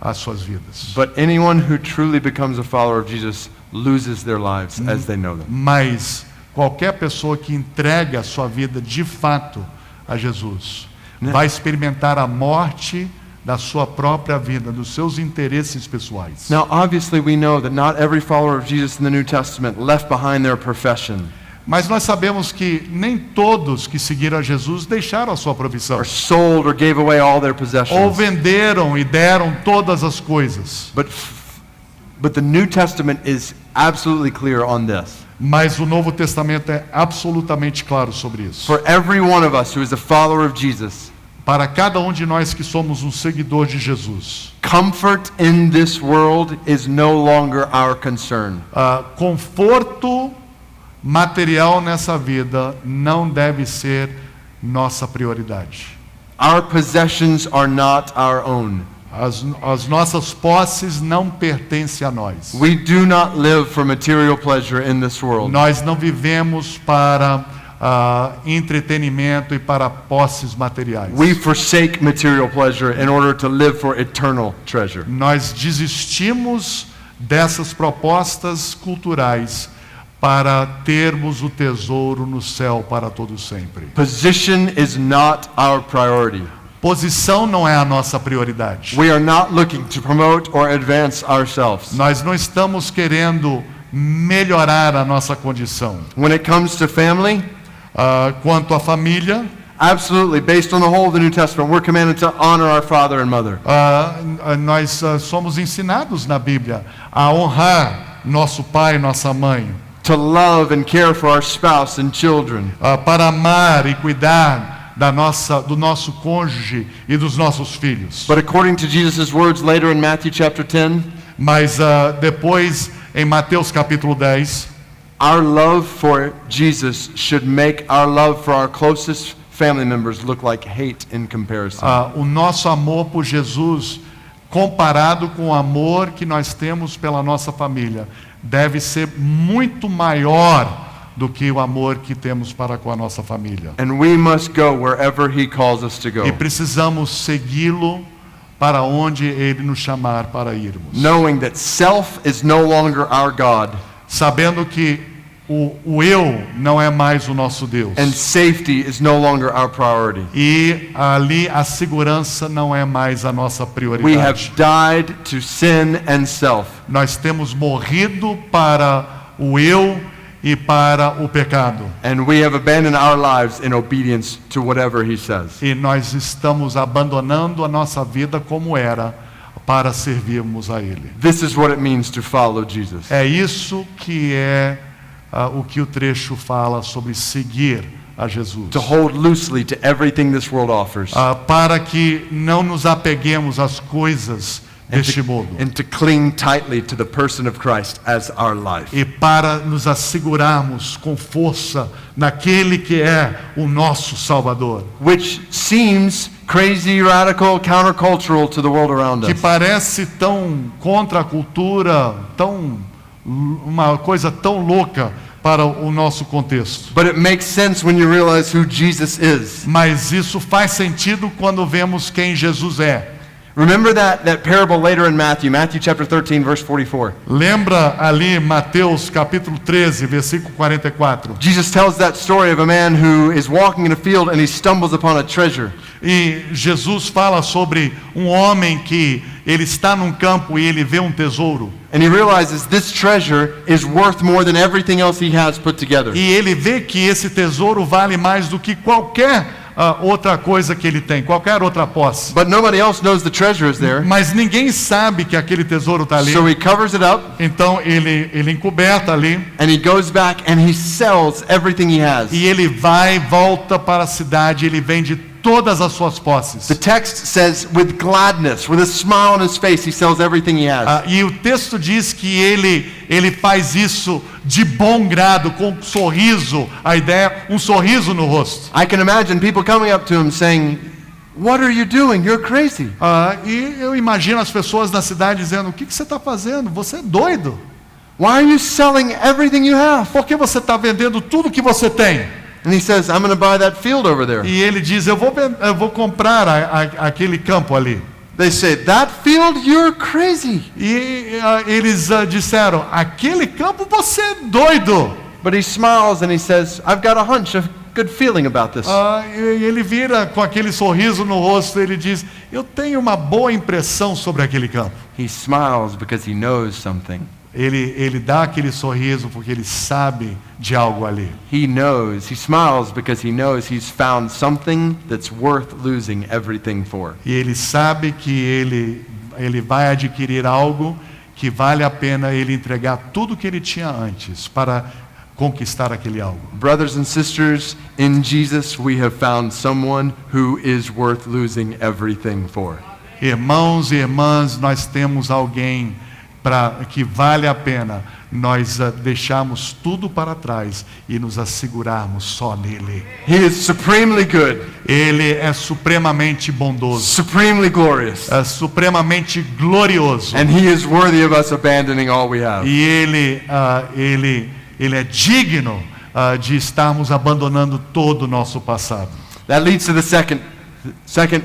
as suas vidas. But anyone who truly becomes a follower of Jesus loses their lives as they know them. Mas qualquer pessoa que entrega a sua vida de fato a Jesus, vai experimentar a morte da sua própria vida, dos seus interesses pessoais. Now, obviously, we know that not every follower of Jesus in the New Testament left behind their profession. Mas nós sabemos que nem todos que seguiram a Jesus deixaram a sua profissão. Or sold or gave away all their possessions. Ou venderam e deram todas as coisas. But the New Testament is absolutely clear on this. Mas o Novo Testamento é absolutamente claro sobre isso. For every one of us who is a follower of Jesus, para cada um de nós que somos um seguidor de Jesus, comfort in this world is no longer our concern. Conforto material nessa vida não deve ser nossa prioridade. Our possessions are not our own. As nossas posses não pertencem a nós. We do not live for material pleasure in this world. Nós não vivemos para entretenimento e para posses materiais. We forsake material pleasure in order to live for eternal treasure. Nós desistimos dessas propostas culturais para termos o tesouro no céu para todo sempre. Position is not our priority. Posição não é a nossa prioridade. We are not looking to promote or advance ourselves. Nós não estamos querendo melhorar a nossa condição. When it comes to family, quanto à família, absolutely, based on the whole of the New Testament, we're commanded to honor our father and mother. Nós somos ensinados na Bíblia a honrar nosso pai e nossa mãe. To love and care for our spouse and children. Para amar e cuidar do nosso cônjuge e dos nossos filhos. But according to Jesus' words later in Matthew chapter 10, mas depois em Mateus capítulo 10, our love for Jesus should make our love for our closest family members look like hate in comparison. O nosso amor por Jesus, comparado com o amor que nós temos pela nossa família, deve ser muito maior do que o amor que temos para com a nossa família. And we must go wherever he calls us to go. E precisamos segui-lo para onde Ele nos chamar para irmos. Knowing that self is no longer our God Sabendo que o eu não é mais o nosso Deus. and safety is no longer our priority. E ali a segurança não é mais a nossa We have prioridade. died to sin and self. Nós temos morrido para o eu e para o pecado. And we have abandoned our lives in obedience to whatever he says. E nós estamos abandonando a nossa vida como era para servirmos a Ele. This is what it means to follow Jesus. É isso que é o que o trecho fala sobre seguir a Jesus. To hold loosely to everything this world offers. Para que não nos apeguemos às coisas deste mundo. And to cling tightly to the person of Christ as our life. E para nos assegurarmos com força naquele que é o nosso Salvador. Which seems crazy, radical, countercultural to the world around Que us. parece tão contra a cultura, uma coisa tão louca para o nosso contexto. But it makes sense when you realize who Jesus is. Mas isso faz sentido quando vemos quem Jesus é. Remember that parable later in Matthew chapter 13, verse 44. Lembra ali Mateus capítulo 13, versículo 44. Jesus tells that story of a man who is walking in a field and he stumbles upon a treasure. E Jesus fala sobre um homem que ele está num campo e ele vê um tesouro. And he realizes this treasure is worth more than everything else he has put together. E ele vê que esse tesouro vale mais do que qualquer outra coisa que ele tem, qualquer outra posse. But nobody else knows the treasure is there. Mas ninguém sabe que aquele tesouro está ali. So he covers it up Então ele encoberta ali and he goes back and he sells everything he has. e ele vai, volta para a cidade, ele vende todas as suas posses. The text says with gladness, with a smile on his face, he sells everything he has. E o texto diz que ele faz isso de bom grado, com um sorriso, a ideia, um sorriso no rosto. I can imagine people coming up to him saying, "What are you doing? You're crazy." E eu imagino as pessoas na cidade dizendo: o que você está fazendo? Você é doido. Why are you selling everything you have? Por que você está vendendo tudo que você tem? And he says, "I'm going to buy that field over there." E ele diz: eu vou comprar aquele campo ali. They say, "That field? You're crazy." E eles disseram: aquele campo, você é doido. But he smiles and he says, "I've got a hunch, a good feeling about this." E ele vira com aquele sorriso no rosto, ele diz: eu tenho uma boa impressão sobre aquele campo. He smiles because he knows something. Ele dá aquele sorriso porque ele sabe de algo ali. He smiles because he knows he's found something that's worth losing everything for. E ele sabe que ele vai adquirir algo que vale a pena ele entregar tudo que ele tinha antes para conquistar aquele algo. Brothers and sisters, in Jesus we have found someone who is worth losing everything for. Irmãos e irmãs, nós temos alguém que vale a pena nós deixarmos tudo para trás e nos assegurarmos só nele. He is supremely good, Ele é supremamente bondoso, supremely glorious, é supremamente glorioso. and he is worthy of us abandoning all we have. E ele é digno de estarmos abandonando todo o nosso passado. That leads to the second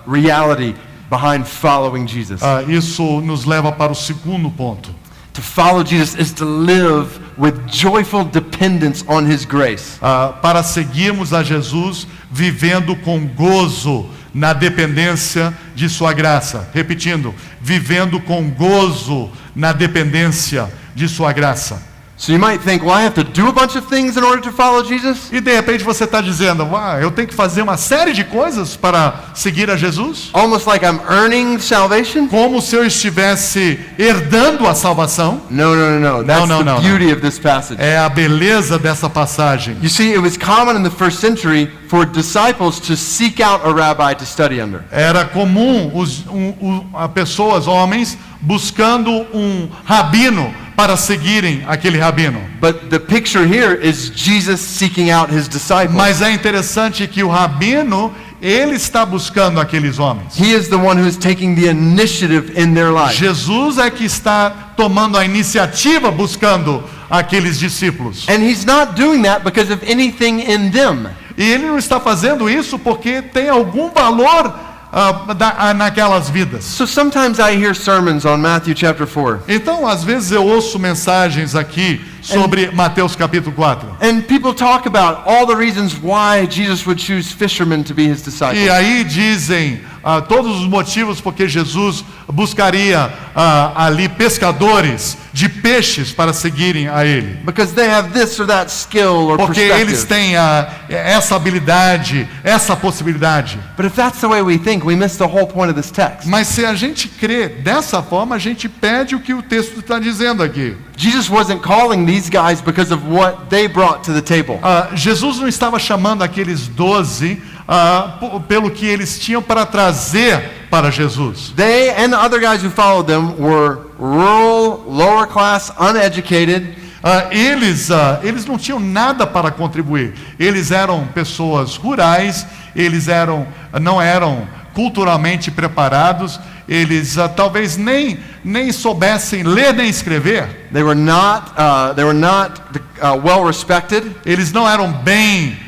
reality behind following Jesus. Isso nos leva para o segundo ponto. To follow Jesus is to live with joyful dependence on his grace. Para seguirmos a Jesus vivendo com gozo na dependência de sua graça. Repetindo, vivendo com gozo na dependência de sua graça. So you might think, well, I have to do a bunch of things in order to follow Jesus? E de repente você está dizendo: eu tenho que fazer uma série de coisas para seguir a Jesus? Almost like I'm earning salvation? Como se eu estivesse herdando a salvação? No. That's No. the beauty of this passage. É a beleza dessa passagem. You see, it was common in the first century for disciples to seek out a rabbi to study under. Era comum pessoas, homens, buscando um rabino para seguirem aquele rabino. But the picture here is Jesus seeking out his disciples. Mas é interessante que o rabino, ele está buscando aqueles homens. He is the one who is taking the initiative in their life. Jesus é que está tomando a iniciativa buscando aqueles discípulos. And he's not doing that because of anything in them. E ele não está fazendo isso porque tem algum valor naquelas vidas. So sometimes I hear sermons on Matthew chapter 4. Então, às vezes eu ouço mensagens aqui sobre Mateus capítulo 4. And people talk about all the reasons why Jesus would choose fishermen to be his disciples. E aí dizem todos os motivos porque Jesus buscaria ali pescadores de peixes para seguirem a ele. Because they have this or that skill or Porque perspective. eles têm essa habilidade, essa possibilidade. But if that's the way we think, we miss the whole point of this text. Mas se a gente crê dessa forma, a gente perde o que o texto está dizendo aqui. Jesus wasn't calling these guys because of what they brought to the table. Jesus não estava chamando aqueles 12 pelo que eles tinham para trazer para Jesus. They and the other guys who followed them were rural, lower class, uneducated. Eles não tinham nada para contribuir. Eles eram pessoas rurais, eles não eram culturalmente preparados, eles talvez nem soubessem ler nem escrever. They were not well respected. Eles não eram bem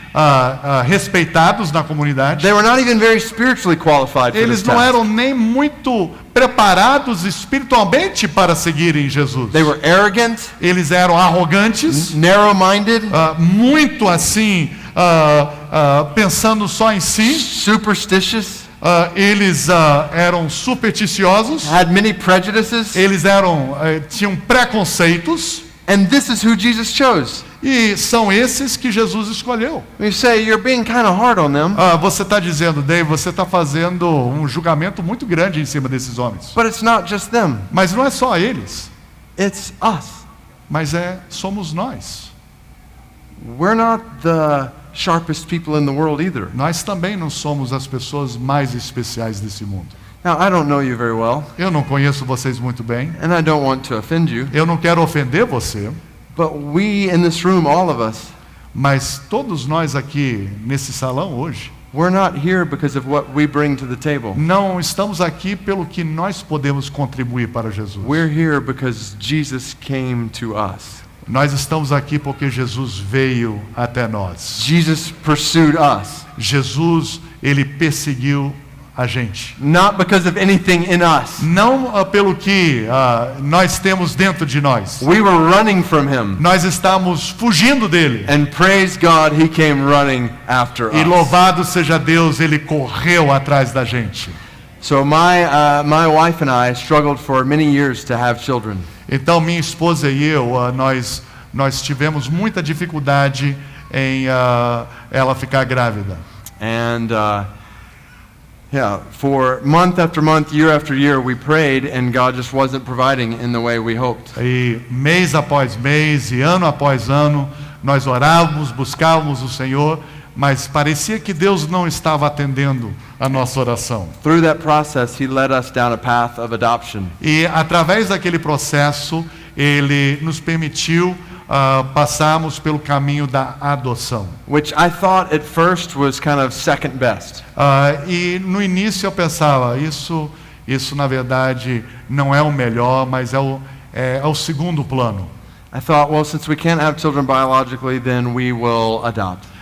respeitados na comunidade. They were not even very spiritually qualified for Eles this não task. eram nem muito preparados espiritualmente para seguirem Jesus. They were arrogant, Eles eram arrogantes, narrow-minded, muito assim, pensando só em si. superstitious, Eles eram supersticiosos. had many prejudices, Eles tinham preconceitos. and this is who Jesus chose. E são esses que Jesus escolheu. You say you're being kind of hard on them, Você está dizendo, Dave, você está fazendo um julgamento muito grande em cima desses homens. but it's not just them. Mas não é só eles, It's us. mas somos nós. We're not the sharpest people in the world either. Nós também não somos as pessoas mais especiais desse mundo. Now, I don't know you very well, Eu não conheço vocês muito bem. and I don't want to offend you, Eu não quero ofender você, but we in this room, all of us, mas todos nós aqui nesse salão hoje, we're not here because of what we bring to the table. não estamos aqui pelo que nós podemos contribuir para Jesus. We're here because Jesus came to us. Nós estamos aqui porque Jesus veio até nós. Jesus pursued us, Jesus, ele perseguiu a gente. not because of anything in us. Não pelo que nós temos dentro de nós. We were running from him, Nós estamos fugindo dele. and praise God, he came running after E us. louvado seja Deus, ele correu atrás da gente. So my wife and I struggled for many years to have children. Então minha esposa e eu, nós tivemos muita dificuldade em ela ficar grávida. And for month after month, year after year, we prayed, and God just wasn't providing in the way we hoped. E mês após mês e ano após ano, nós orávamos, buscávamos o Senhor, mas parecia que Deus não estava atendendo a nossa oração. Through that process, he led us down a path of adoption. E através daquele processo, Ele nos permitiu passarmos pelo caminho da adoção. Which I thought at first was kind of second best. E no início eu pensava, isso na verdade não é o melhor, mas é o segundo plano. I thought, well, since we can't have children biologically, then we will adopt.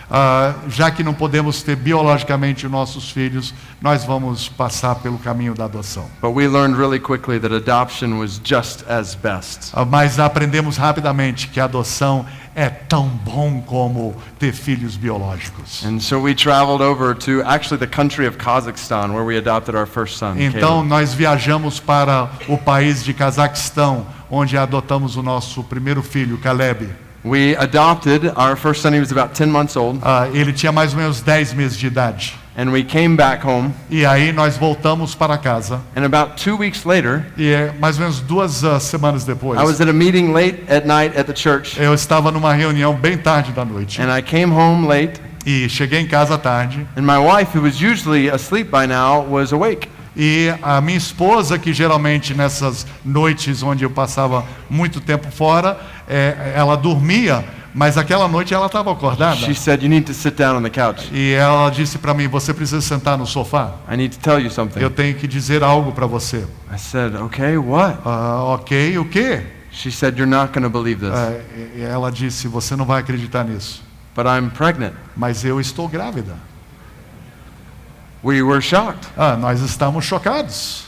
Já que não podemos ter biologicamente os nossos filhos, nós vamos passar pelo caminho da adoção. But we learned really quickly that adoption was just as best. Mas aprendemos rapidamente que a adoção é tão bom como ter filhos biológicos. And so we traveled over to actually the country of Kazakhstan, where we adopted our first son. Então Caleb. nós viajamos para o país de Cazaquistão, onde adotamos o nosso primeiro filho, Caleb. We adopted our first son. He was about 10 months old. Ele tinha mais ou menos 10 meses de idade. And we came back home. E aí nós voltamos para casa. And about 2 weeks later, E mais ou menos 2 semanas depois, I was at a meeting late at night at the church. eu estava numa reunião bem tarde da noite. And I came home late. E cheguei em casa à tarde. And my wife, who was usually asleep by now, was awake. E a minha esposa, que geralmente nessas noites onde eu passava muito tempo fora, ela dormia, mas aquela noite ela estava acordada. She said, "You need to sit down on the couch. E ela disse para mim, você precisa sentar no sofá. I need to tell you something." Eu tenho que dizer algo para você. I said, "Okay, what?" Ok, o quê? She said, "You're not going to believe this, Ela disse, você não vai acreditar nisso, but I'm pregnant." mas eu estou grávida. We were shocked. Nós estamos chocados.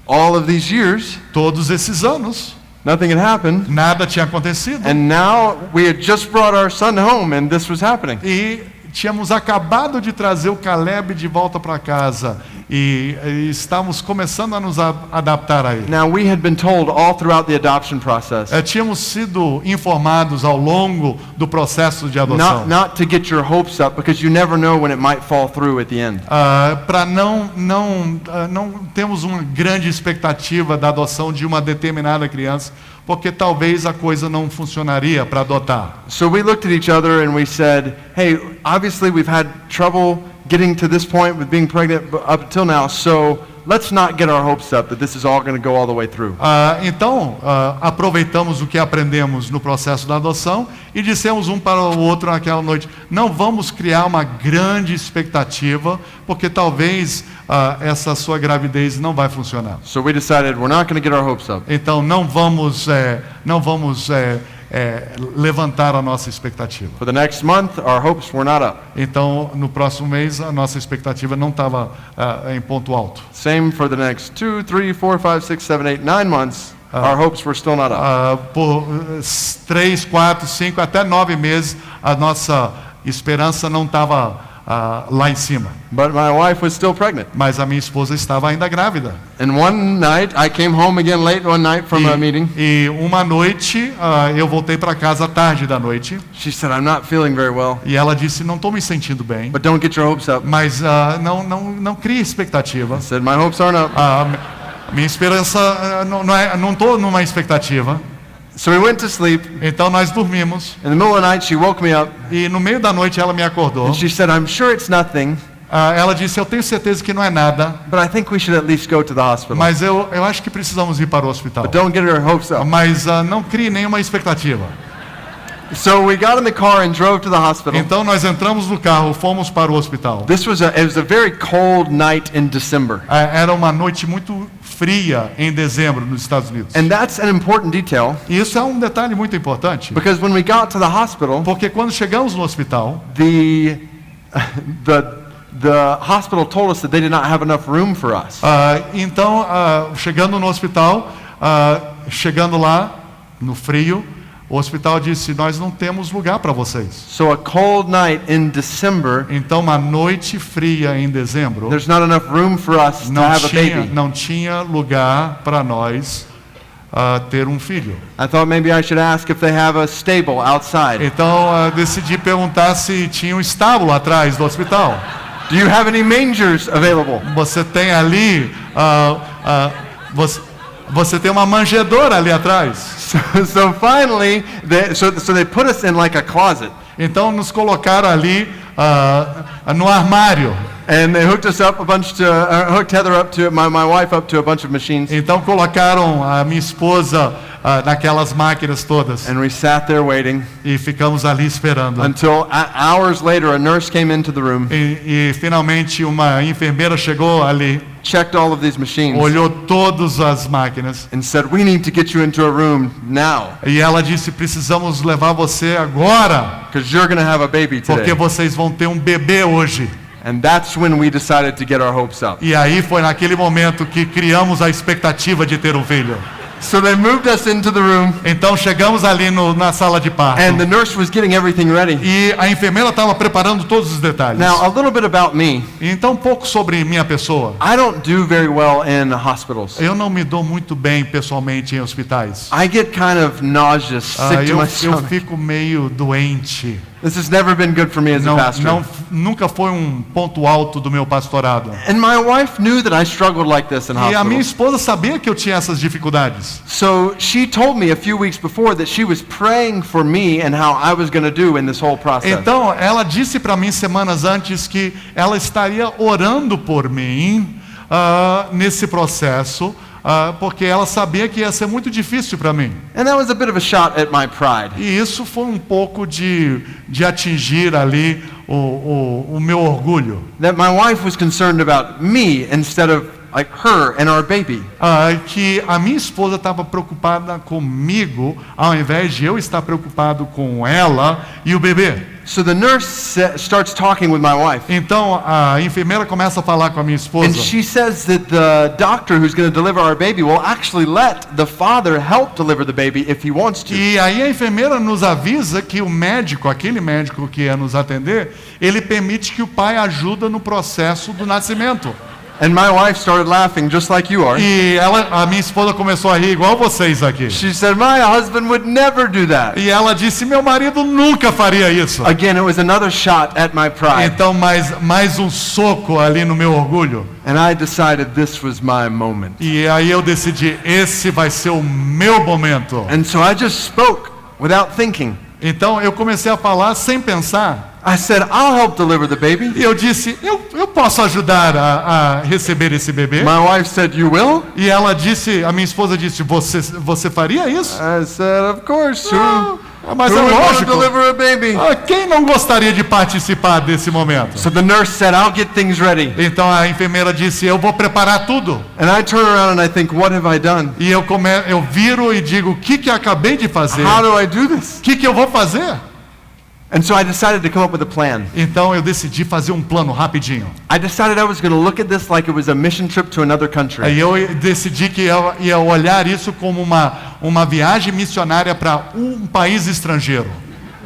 All of these years, Todos esses anos, nothing had happened. nada tinha acontecido. And now we had just brought our son home and this was happening. E tínhamos acabado de trazer o Caleb de volta para casa. E estávamos começando a nos adaptar a ele. Now we had been told all throughout the adoption process Tínhamos sido informados ao longo do processo de adoção. not to get your hopes up because you never know when it might fall through at the end. Para não temos uma grande expectativa da adoção de uma determinada criança, porque talvez a coisa não funcionaria para adotar. So we looked at each other and we said, hey, obviously we've had trouble getting to this point with being pregnant up until now, so let's not get our hopes up that this is all going to go all the way through. Então, aproveitamos o que aprendemos no processo da adoção e dissemos um para o outro naquela noite, não vamos criar uma grande expectativa, porque talvez essa sua gravidez não vai funcionar. So we decided we're not going to get our hopes up. Então, não vamos levantar a nossa expectativa. For the next month, our hopes were not up. Então, no próximo mês, a nossa expectativa não estava em ponto alto. Same for the next 2, 3, 4, 5, 6, 7, 8, 9 months. Our hopes were still not up. Por 3, 4, 5, até 9 meses, a nossa esperança não estava lá em cima. But my wife was still pregnant. Mas a minha esposa estava ainda grávida. And one night, I came home again late one night from a meeting. E uma noite, eu voltei para casa à tarde da noite. She said, I'm not feeling very well. E ela disse, não estou me sentindo bem. But don't get your hopes up. Mas não crie expectativa. I said, my hopes aren't up. Minha esperança, não estou numa expectativa. So we went to sleep. Então nós dormimos. In the middle of the night, she woke me up. E no meio da noite ela me acordou. And she said, I'm sure it's nothing, Ela disse, eu tenho certeza que não é nada, but I think we should at least go to the hospital. mas eu acho que precisamos ir para o hospital. But don't get her hopes up. Mas não crie nenhuma expectativa. So we got in the car and drove to the hospital. Então nós entramos no carro, fomos para o hospital. It was a very cold night in December. Era uma noite muito fria em dezembro nos Estados Unidos. And that's an important detail E isso é um detalhe muito importante, because when we got to the hospital, porque quando chegamos no hospital, the hospital told us that they did not have enough room for us. então chegando no hospital, chegando lá no frio, o hospital disse, nós não temos lugar para vocês. So a cold night in December, Então uma noite fria em dezembro, there's not enough room for us to have a baby. não tinha lugar para nós ter um filho. I thought maybe I should ask if they have a stable outside. Então decidi perguntar se tinha um estábulo atrás do hospital. Do you have any mangers available? Você tem ali, você tem uma manjedoura ali atrás. So finally, they put us in like a closet. Então nos colocaram ali no armário. And they hooked us up hooked Heather up to my wife up to a bunch of machines. Então colocaram a minha esposa naquelas máquinas todas. And we sat there waiting E ficamos ali esperando. until hours later a nurse came into the room, E finalmente uma enfermeira chegou ali, checked all of these machines, olhou todas as máquinas. and said, "We need to get you into a room now E ela disse, precisamos levar você agora, because you're going to have a baby porque today." vocês vão ter um bebê hoje. And that's when we decided to get our hopes up. E aí foi naquele momento que criamos a expectativa de ter um filho. So they moved us into the room, Então chegamos ali na sala de parto. and the nurse was getting everything ready. E a enfermeira estava preparando todos os detalhes. Now, a little bit about me. Então um pouco sobre minha pessoa. I don't do very well in hospitals. Eu não me dou muito bem pessoalmente em hospitais. I get kind of nauseous, sick to my Eu stomach. fico meio doente. This has never been good for me as a pastor. Nunca foi um ponto alto do meu pastorado. And my wife knew that I struggled like this in E a minha hospitals. esposa sabia que eu tinha essas dificuldades. So she told me a few weeks before that she was praying for me and how I was going to do in this whole process. Então, ela disse para mim semanas antes que ela estaria orando por mim nesse processo, porque ela sabia que ia ser muito difícil para mim. And that was a bit of a shot at my pride. E isso foi um pouco de atingir ali o meu orgulho. That my wife was concerned about me instead of like her and our baby. Que a minha esposa estava preocupada comigo, ao invés de eu estar preocupado com ela e o bebê. So the nurse starts talking with my wife. Então a enfermeira começa a falar com a minha esposa. And she says that the doctor who's going to deliver our baby will actually let the father help deliver the baby if he wants to. E aí a enfermeira nos avisa que o médico, aquele médico que ia nos atender, ele permite que o pai ajuda no processo do nascimento. And my wife started laughing just like you are. E a minha esposa começou a rir igual vocês aqui. She said, my husband would never do that. E ela disse, meu marido nunca faria isso. Again, it was another shot at my pride. Então mais um soco ali no meu orgulho. And I decided this was my moment. E aí eu decidi, esse vai ser o meu momento. And so I just spoke without thinking. Então eu comecei a falar sem pensar. I said, I'll help deliver the baby. E eu disse, eu posso ajudar a receber esse bebê? My wife said, you will? E ela disse, a minha esposa disse, você faria isso? I said, of course. Mas Who é would want to lógico. deliver a baby? Quem não gostaria de participar desse momento? So the nurse said, I'll get things ready. Então a enfermeira disse, eu vou preparar tudo. And I turn around and I think, what have I done? E eu viro e digo, o que eu acabei de fazer? How do I do this? O que eu vou fazer? And so I decided to come up with a plan. Então eu decidi fazer um plano rapidinho. I decided I was going to look at this like it was a mission trip to another country. Aí eu decidi que eu ia olhar isso como uma viagem missionária para um país estrangeiro.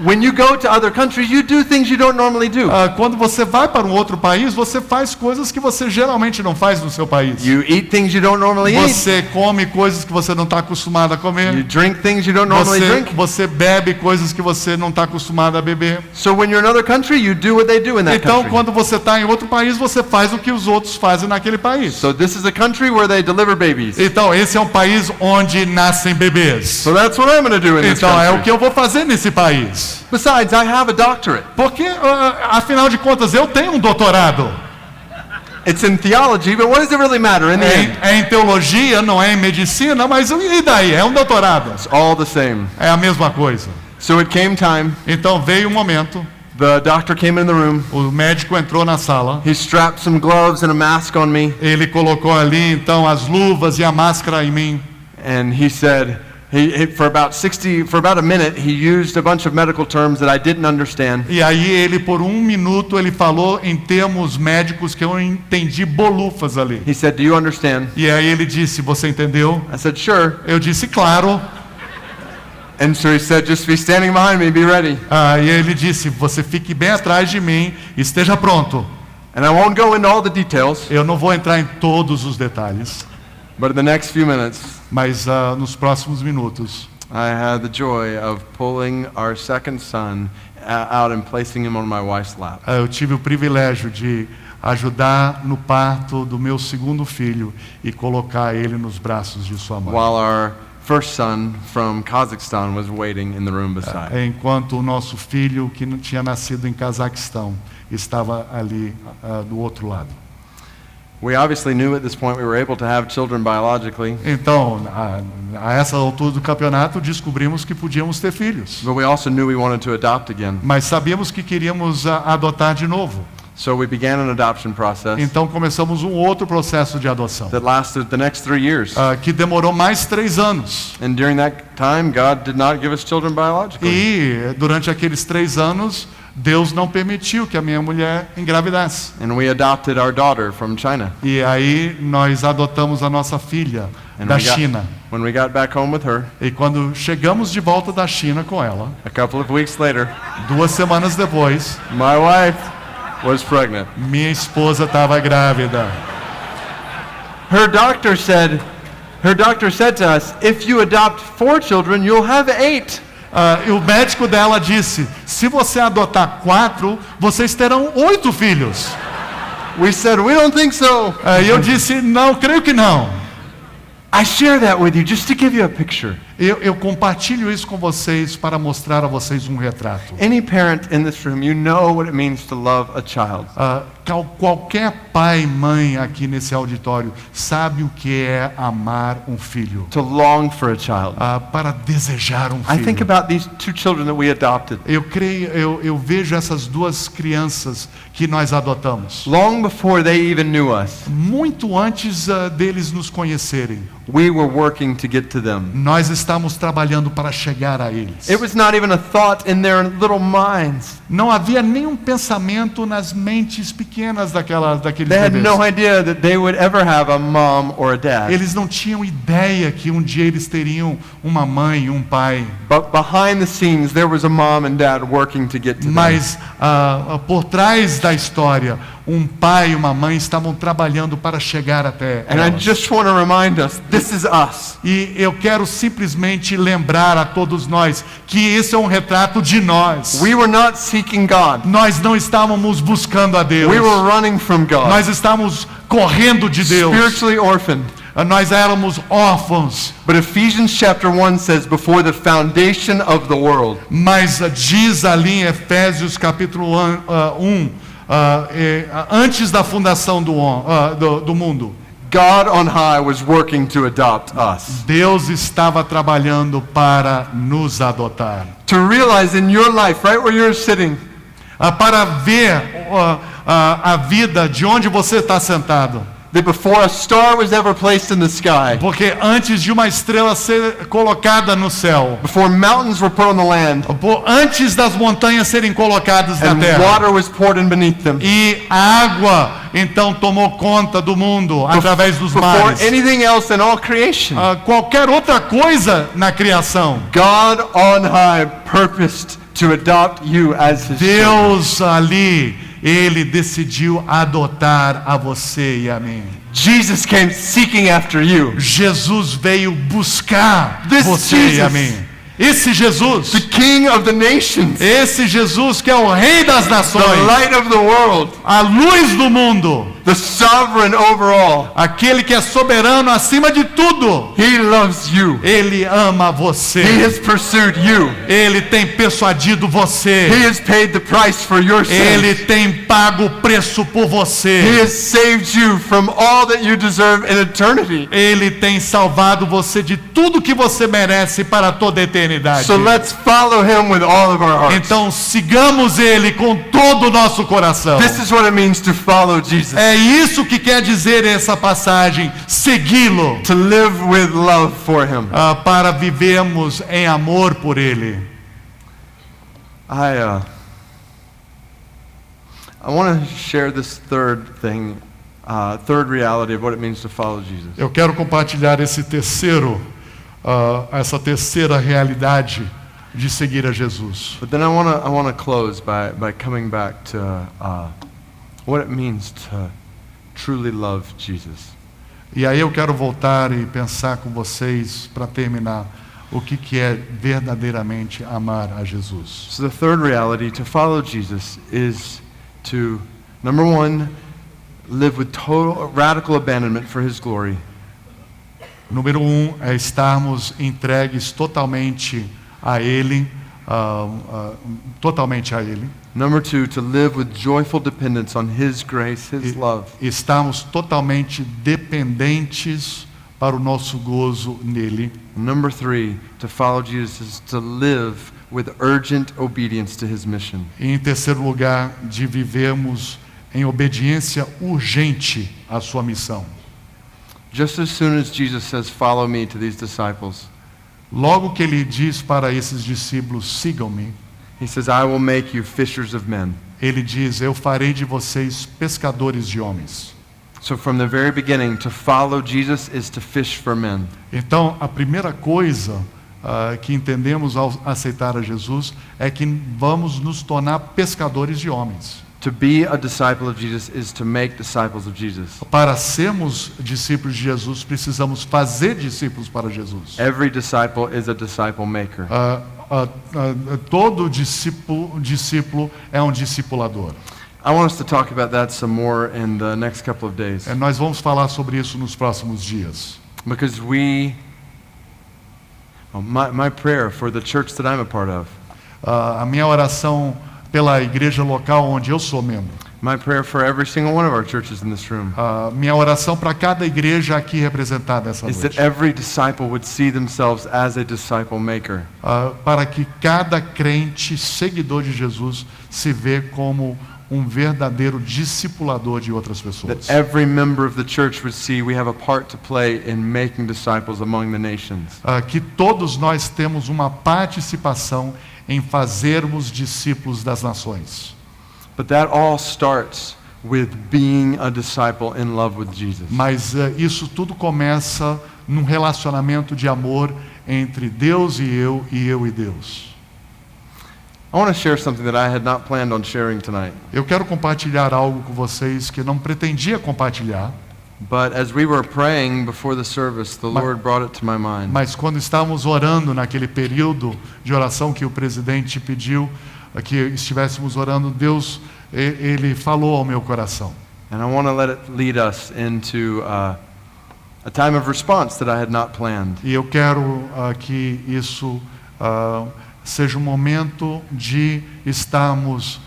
When you go to other countries, you do things you don't normally do. Quando você vai para um outro país, você faz coisas que você geralmente não faz no seu país. You eat things you don't normally eat. Você come coisas que você não está acostumado a You comer. drink things you don't normally drink. Você bebe coisas que você não está acostumado a beber. So when you're in another country, you do what they do in that Então, country. quando você está em outro país, você faz o que os outros fazem naquele país. So this is a country where they deliver babies. Então, esse é um país onde nascem bebês. So that's what I'm going to do in this Então, é o country. que eu vou fazer nesse país. Besides, I have a doctorate. Porque, afinal de contas, eu tenho um doutorado. It's in theology, but what does it really matter in the end? É em teologia, não é em medicina, mas e daí? É um doutorado. It's all the same. É a mesma coisa. So it came time. Então, veio um momento, The doctor came in the room. o médico entrou na sala, He strapped some gloves and a mask on me, ele colocou ali, então, as luvas e a máscara em mim. and he said, for about a minute, he used a bunch of medical terms that I didn't understand. E aí ele, por um minuto, ele falou em termos médicos que eu entendi bolufas ali. He said, do you understand? E aí ele disse, você entendeu? I said, sure. Eu disse, claro. And so he said, just be standing behind me, be ready. E ele disse, você fique bem atrás de mim, esteja pronto. And I won't go into all the details, Eu não vou entrar em todos os detalhes, but in the next few minutes, mas nos próximos minutos, I had the joy of pulling our second son out and placing him on my wife's lap. eu tive o privilégio de ajudar no parto do meu segundo filho e colocar ele nos braços de sua mãe. While our first son from Kazakhstan was waiting in the room beside. Enquanto o nosso filho, que não tinha nascido em Cazaquistão, estava ali do outro lado. We obviously knew at this point we were able to have children biologically, Então, a essa altura do campeonato, descobrimos que podíamos ter filhos. but we also knew we wanted to adopt again. Mas sabíamos que queríamos adotar de novo. So we began an adoption process Então começamos um outro processo de adoção, that lasted the next 3 years. que demorou mais 3 anos. And during that time, God did not give us children biologically. E durante aqueles 3 anos, Deus não permitiu que a minha mulher engravidasse. And we adopted our daughter from China. E aí nós adotamos a nossa filha da China. When we got back home with her, E quando chegamos de volta da China com ela, a couple of weeks later, 2 semanas depois, my wife was pregnant. minha esposa estava grávida. Her doctor said to us, if you adopt 4 children, you'll have 8. E o médico dela disse, se você adotar 4, vocês terão 8 filhos. We said, we don't think so. E eu disse, não, creio que não. I share that with you just to give you a picture. Eu compartilho isso com vocês para mostrar a vocês um retrato. Any parent in this room, you know what it means to love a child. qualquer pai e mãe aqui nesse auditório sabe o que é amar um filho. to long for a child. Para desejar um I think filho. about these two children that we adopted. Eu vejo essas duas crianças que nós adotamos. Long before they even knew us, Muito antes deles nos conhecerem, we were working to get to them. nós estamos trabalhando para chegar a eles. It was not even a thought in their little minds. Não havia nenhum pensamento nas mentes pequenas daqueles They had bebês. no idea that they would ever have a mom or a dad. Eles não tinham ideia que um dia eles teriam uma mãe e um pai. But behind the scenes, there was a mom and dad working to get to them. Mas por trás da história, um pai e uma mãe estavam trabalhando para chegar até And I elas. just want to remind us, this is us. E eu quero simplesmente lembrar a todos nós que esse é um retrato de nós. We were not seeking God. Nós não estávamos buscando a Deus. We were running from God. Nós estávamos correndo de Deus. Spiritually orphaned. Nós éramos órfãos. But Ephesians chapter 1 says, before the foundation of the world. Mas diz ali em Efésios capítulo 1, antes da fundação do mundo, God on high was working to adopt us. Deus estava trabalhando para nos adotar. To realize in your life, right where you're sitting, Para ver a vida de onde você está sentado. that before a star was ever placed in the sky, Porque antes de uma estrela ser colocada no céu, before mountains were put on the land, antes das montanhas serem colocadas na and terra, water was poured in beneath them, e a água então tomou conta do mundo através dos before mares. anything else in all creation, Qualquer outra coisa na criação, God on high purposed to adopt you as his children. Deus ali, Ele decidiu adotar a você e a mim. Jesus came seeking after you. Jesus veio buscar This você e a Jesus. mim. Esse Jesus, The King of the nations, esse Jesus que é o Rei das the Nações, light of the world, a luz do mundo, the sovereign over all. aquele que é soberano acima de tudo, He loves you. Ele ama He você. has pursued you. Ele tem persuadido He você. has paid the price for your Ele sins. tem pago o preço por He você. has saved you from all that you deserve in eternity. Ele tem salvado você de tudo que você merece para toda a eternidade. So let's follow him with all of our hearts. Então sigamos Ele com todo o nosso coração. This is what it means to follow Jesus. É isso que quer dizer essa passagem, segui-lo, To live with love for him. para vivermos em amor por Ele. I want to share this third thing, third reality of what it means to follow Jesus. Eu quero compartilhar essa terceira realidade de seguir a Jesus. But then I want to close by coming back to what it means to truly love Jesus. E aí eu quero voltar e pensar com vocês, para terminar, o que é verdadeiramente amar a Jesus. So the third reality to follow Jesus is to, number one, live with total radical abandonment for his glory. Número 1 é estarmos entregues totalmente a Ele, totalmente a Ele. Number two, to live with joyful dependence on his grace, his love. Estarmos totalmente dependentes para o nosso gozo nele. Number three, to follow Jesus is to live with urgent obedience to his mission. E em terceiro lugar, de vivermos em obediência urgente à sua missão. Just as soon as Jesus says, "Follow me," to these disciples, Logo que ele diz para esses discípulos, sigam-me, he says, "I will make you fishers of men." ele diz, eu farei de vocês pescadores de homens. So from the very beginning, to follow Jesus is to fish for men. Então, a primeira coisa que entendemos ao aceitar a Jesus é que vamos nos tornar pescadores de homens. To be a disciple of Jesus is to make disciples of Jesus. Para sermos discípulos de Jesus, precisamos fazer discípulos para Jesus. Every disciple is a disciple maker. Todo discípulo é um discipulador. I want us to talk about that some more in the next couple of days. Nós vamos falar sobre isso nos próximos dias. Because my prayer for the church that I'm a part of A minha oração pela igreja local onde eu sou membro My prayer for every single one of our churches in this room Minha oração para cada igreja aqui representada essa is that noite. every disciple would see themselves as a disciple maker. Para que cada crente, seguidor de Jesus, se vê como um verdadeiro discipulador de outras pessoas. That every member of the church would see we have a part to play in making disciples among the nations. Que todos nós temos uma participação em fazermos discípulos das nações. But that all starts with being a disciple in love with Jesus. Mas isso tudo começa num relacionamento de amor entre Deus e eu e Deus. I want to share something that I had not planned on sharing tonight. Eu quero compartilhar algo com vocês que não pretendia compartilhar, But as we were praying before the service, the Lord brought it to my mind. mas quando estávamos orando naquele período de oração que o presidente pediu que estivéssemos orando, Deus, ele falou ao meu coração. And I want to let it lead us into a time of response that I had not planned. E eu quero que isso seja um momento de estarmos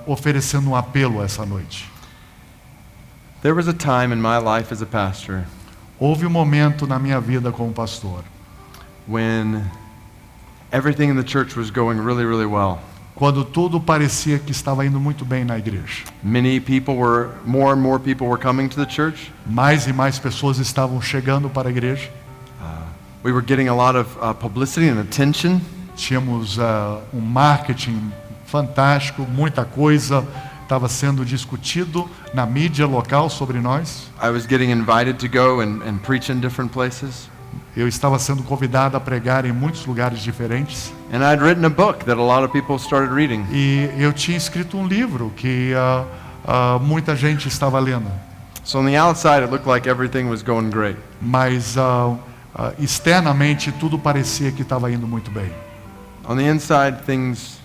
oferecendo um apelo essa noite. There was a time in my life as a pastor Houve um momento na minha vida como pastor, when everything in the church was going really, really well. quando tudo parecia que estava indo muito bem na igreja. More and more people were coming to the church. Mais e mais pessoas estavam chegando para a igreja. We were getting a lot of publicity and attention. Tínhamos um marketing fantástico, muita coisa estava sendo discutido na mídia local sobre nós. I was getting invited to go and preach in different places. Eu estava sendo convidado a pregar em muitos lugares diferentes. And I'd written a book that a lot of people started reading. E eu tinha escrito um livro que muita gente estava lendo. So on the outside it looked like everything was going great. Mas externamente tudo parecia que estava indo muito bem. On the inside things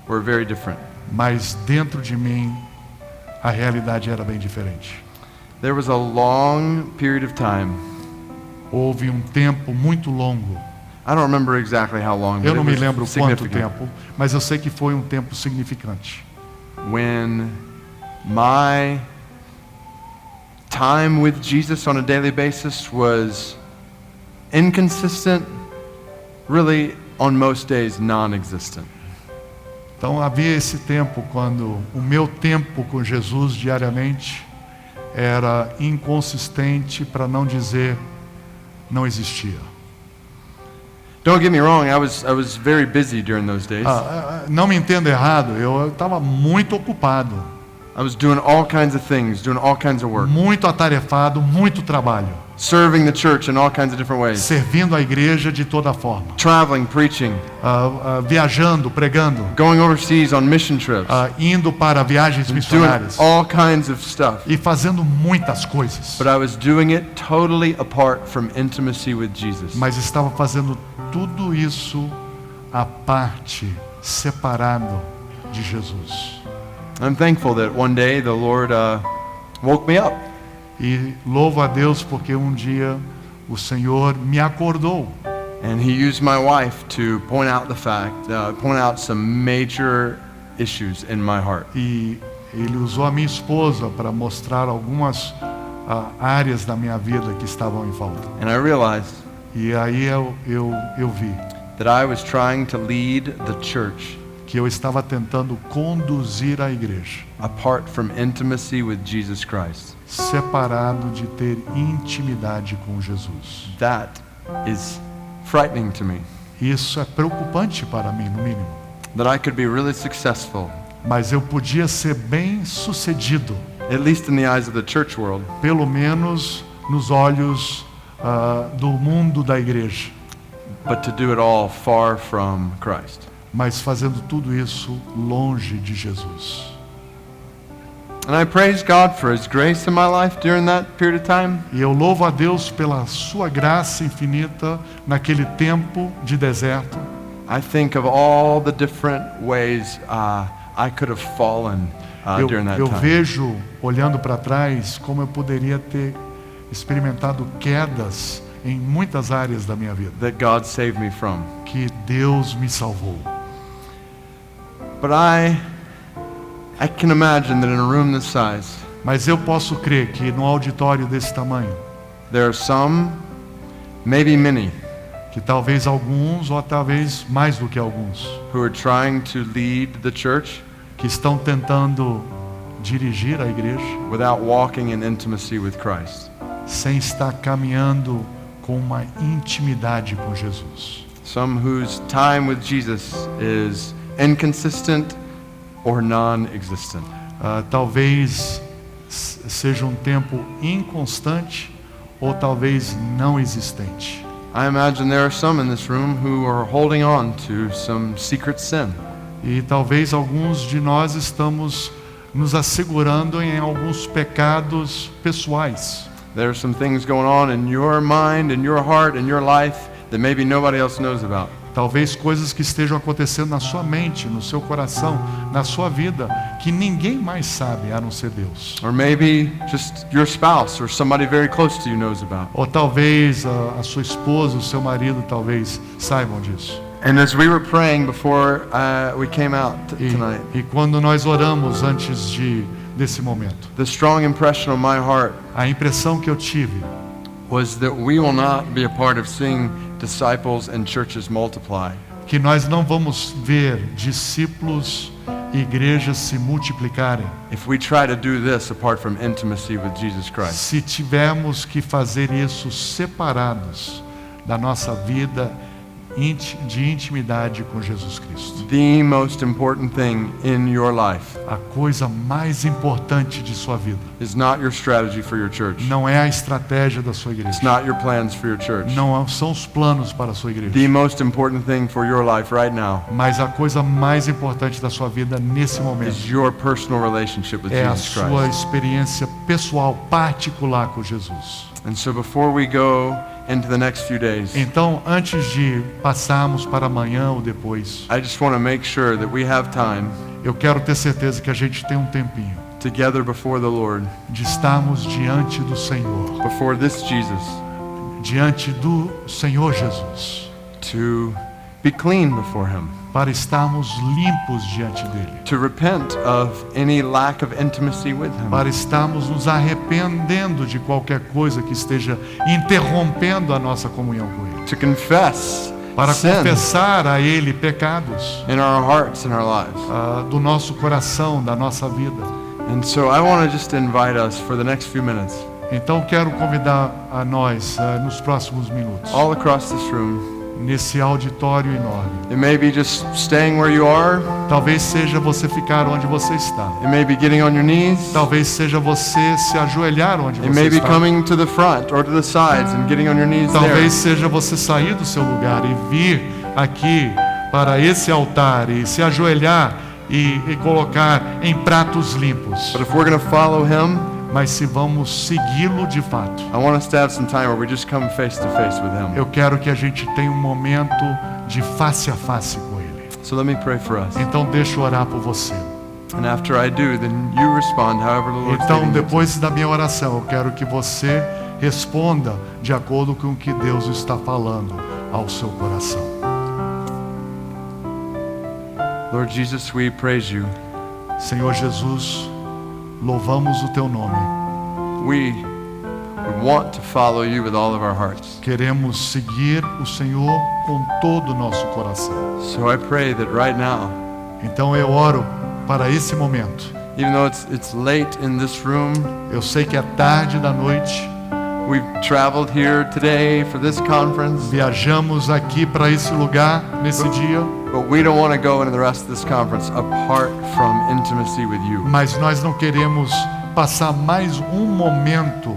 were very different. Mas dentro de mim a realidade era bem diferente. There was a long period of time. Houve um tempo muito longo. I don't remember exactly how long, Eu but não it me was lembro quanto significant. tempo, mas eu sei que foi um tempo significante. When my time with Jesus on a daily basis was inconsistent, really on most days non-existent. Então havia esse tempo quando o meu tempo com Jesus diariamente era inconsistente, para não dizer não existia. Don't get me wrong, I was very busy during those days. Não me entenda errado, eu estava muito ocupado, I was doing all kinds of things, doing all kinds of work, muito atarefado, muito trabalho, serving the church in all kinds of different ways, servindo a igreja de toda forma, traveling, preaching, viajando, pregando, going overseas on mission trips, indo para viagens doing missionárias all kinds of stuff. e fazendo muitas coisas. But I was doing it totally apart from intimacy with Jesus. Mas estava fazendo tudo isso à parte, separado de Jesus. I'm thankful that one day the Lord woke me up. E louvo a Deus porque um dia o Senhor me acordou. And He used my wife to point out some major issues in my heart. E Ele usou a minha esposa para mostrar algumas áreas da minha vida que estavam em falta. And I realized E aí eu vi that I was trying to lead the church que eu estava tentando conduzir a igreja, apart from intimacy with Jesus Christ. separado de ter intimidade com Jesus. That is frightening to me. Isso é preocupante para mim, no mínimo. That I could be really successful, Mas eu podia ser bem sucedido, at least in the eyes of the church world, pelo menos nos olhos do mundo da igreja, but to do it all far from Christ. mas fazendo tudo isso longe de Jesus. And I praise God for His grace in my life during that period of time. E eu louvo a Deus pela sua graça infinita naquele tempo de deserto. I think of all the different ways I could have fallen during that Eu time. vejo, olhando para trás, como eu poderia ter experimentado quedas em muitas áreas da minha vida, That God saved me from. que Deus me salvou. But I I can imagine that in a room this size, Mas eu posso crer que no auditório desse tamanho, there are some, maybe many, que talvez alguns ou talvez mais do que alguns, who are trying to lead the church que estão tentando dirigir a igreja without walking in intimacy with Christ. sem estar caminhando com uma intimidade com Jesus. Some whose time with Jesus is inconsistent or non-existent. Talvez seja um tempo inconstante ou talvez não existente. I imagine there are some in this room who are holding on to some secret sin. E talvez alguns de nós estamos nos assegurando em alguns pecados pessoais. There are some things going on in your mind, in your heart, in your life that maybe nobody else knows about. Talvez coisas que estejam acontecendo na sua mente, no seu coração, na sua vida, que ninguém mais sabe a não ser Deus. Or maybe just your spouse or somebody very close to you knows about. Ou talvez a sua esposa, o seu marido, talvez saibam disso. And as we were praying before we came out tonight, E quando nós oramos antes desse momento, the strong impression on my heart a impressão que eu tive was that we will not be a part of seeing disciples and churches multiply que nós não vamos ver discípulos e igrejas se multiplicarem if we try to do this apart from intimacy with Jesus Christ. se tivermos que fazer isso separados da nossa vida de intimidade com Jesus Cristo. The most important thing in your life A coisa mais importante de sua vida is not your strategy for your church. não é a estratégia da sua igreja, It's not your plans for your church. não são os planos para a sua igreja, The most important thing for your life right now mas a coisa mais importante da sua vida nesse momento is your personal relationship with é a Jesus sua Christ. experiência pessoal, particular com Jesus. And so before we go into the next few days, Então, antes de passarmos para amanhã ou depois, I just want to make sure that we have time eu quero ter certeza que a gente tem um tempinho together before the Lord, de estarmos diante do Senhor, before this Jesus, diante do Senhor Jesus, to be clean before Him, para estarmos limpos diante dele, to repent of any lack of intimacy with Him, para estarmos nos arrependendo de qualquer coisa que esteja interrompendo a nossa comunhão com ele, to confess para sin confessar a ele pecados in our hearts and our lives. do nosso coração, da nossa vida. And so I want to just invite us for the next few minutes, Então quero convidar a nós nos próximos minutos, all across this room. nesse auditório enorme. It may be just staying where you are. Talvez seja você ficar onde você está. It may be getting on your knees. Talvez seja você se ajoelhar onde It você may be está. coming to the front or to the sides and getting on your knees there. Talvez seja você sair do seu lugar e vir aqui para esse altar e se ajoelhar e colocar em pratos limpos. But if we're going to follow Him, Mas se vamos segui-lo de fato, I want us to have some time where we just come face to face with Him. eu quero que a gente tenha um momento de face a face com ele. So let me pray for us. Então deixa eu orar por você. And after I do, then you respond however the Lord's Então leading you. depois da minha oração, eu quero que você responda de acordo com o que Deus está falando ao seu coração. Lord Jesus, we praise you. Senhor Jesus, louvamos o teu nome. We want to follow you with all of our hearts. Queremos seguir o Senhor com todo o nosso coração. So I pray that right now, Então eu oro para esse momento. even though it's late in this room, Eu sei que é tarde da noite, we've traveled here today for this conference, viajamos aqui para esse lugar nesse dia, but we don't want to go into the rest of this conference apart from intimacy with you. mas nós não queremos passar mais um momento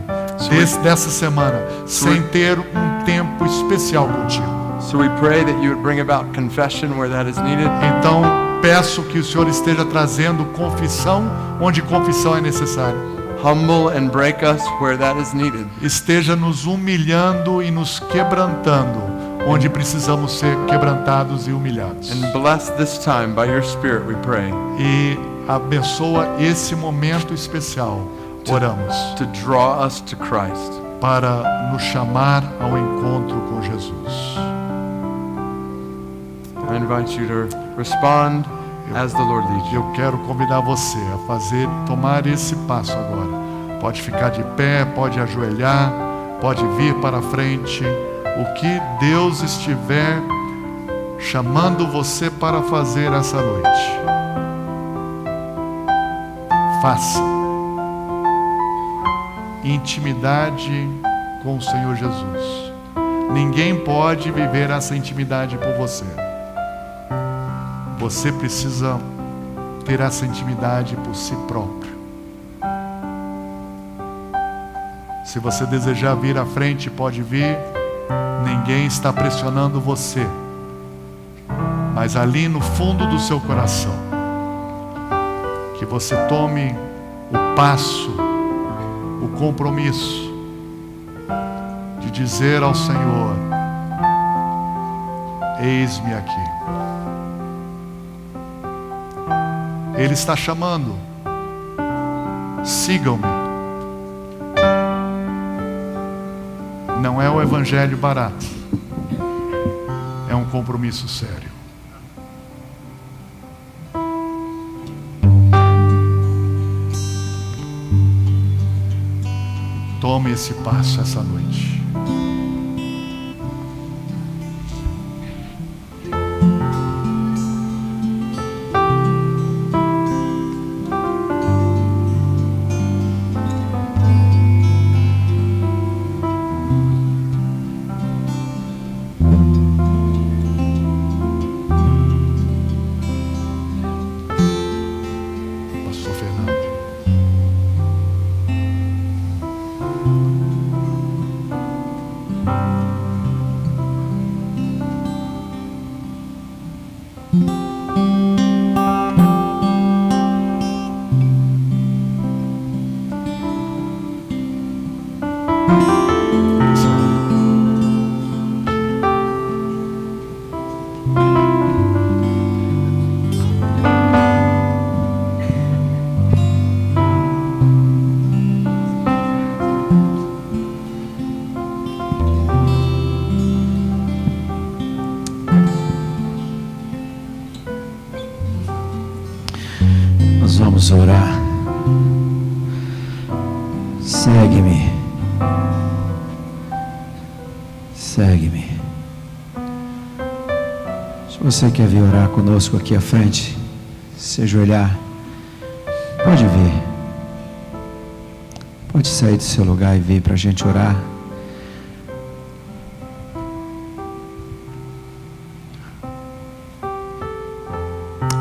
dessa semana sem ter um tempo especial contigo. So we pray that you would bring about confession where that is needed. Então peço que o Senhor esteja trazendo confissão onde confissão é necessária. Humble and break us where that is needed. Esteja nos humilhando e nos quebrantando onde precisamos ser quebrantados e humilhados. And bless this time by your Spirit, we pray, E abençoa esse momento especial. Oramos to draw us to Christ. para nos chamar ao encontro com Jesus. I invite you to respond as the Lord leads you. Eu quero convidar você a tomar esse passo agora. Pode ficar de pé, pode ajoelhar, pode vir para frente. O que Deus estiver chamando você para fazer essa noite, faça. Intimidade com o Senhor Jesus. Ninguém pode viver essa intimidade por você. Você precisa ter essa intimidade por si próprio. Se você desejar vir à frente, pode vir. Ninguém está pressionando você. Mas ali no fundo do seu coração, que você tome o passo, o compromisso de dizer ao Senhor: eis-me aqui. Ele está chamando. Sigam-me. Não é o evangelho barato. É um compromisso sério. Tome esse passo essa noite. Pastor Fernando. Nós vamos orar. Segue-me. Segue-me. Se você quer vir orar conosco aqui à frente, se ajoelhar, pode vir. Pode sair do seu lugar e vir para a gente orar.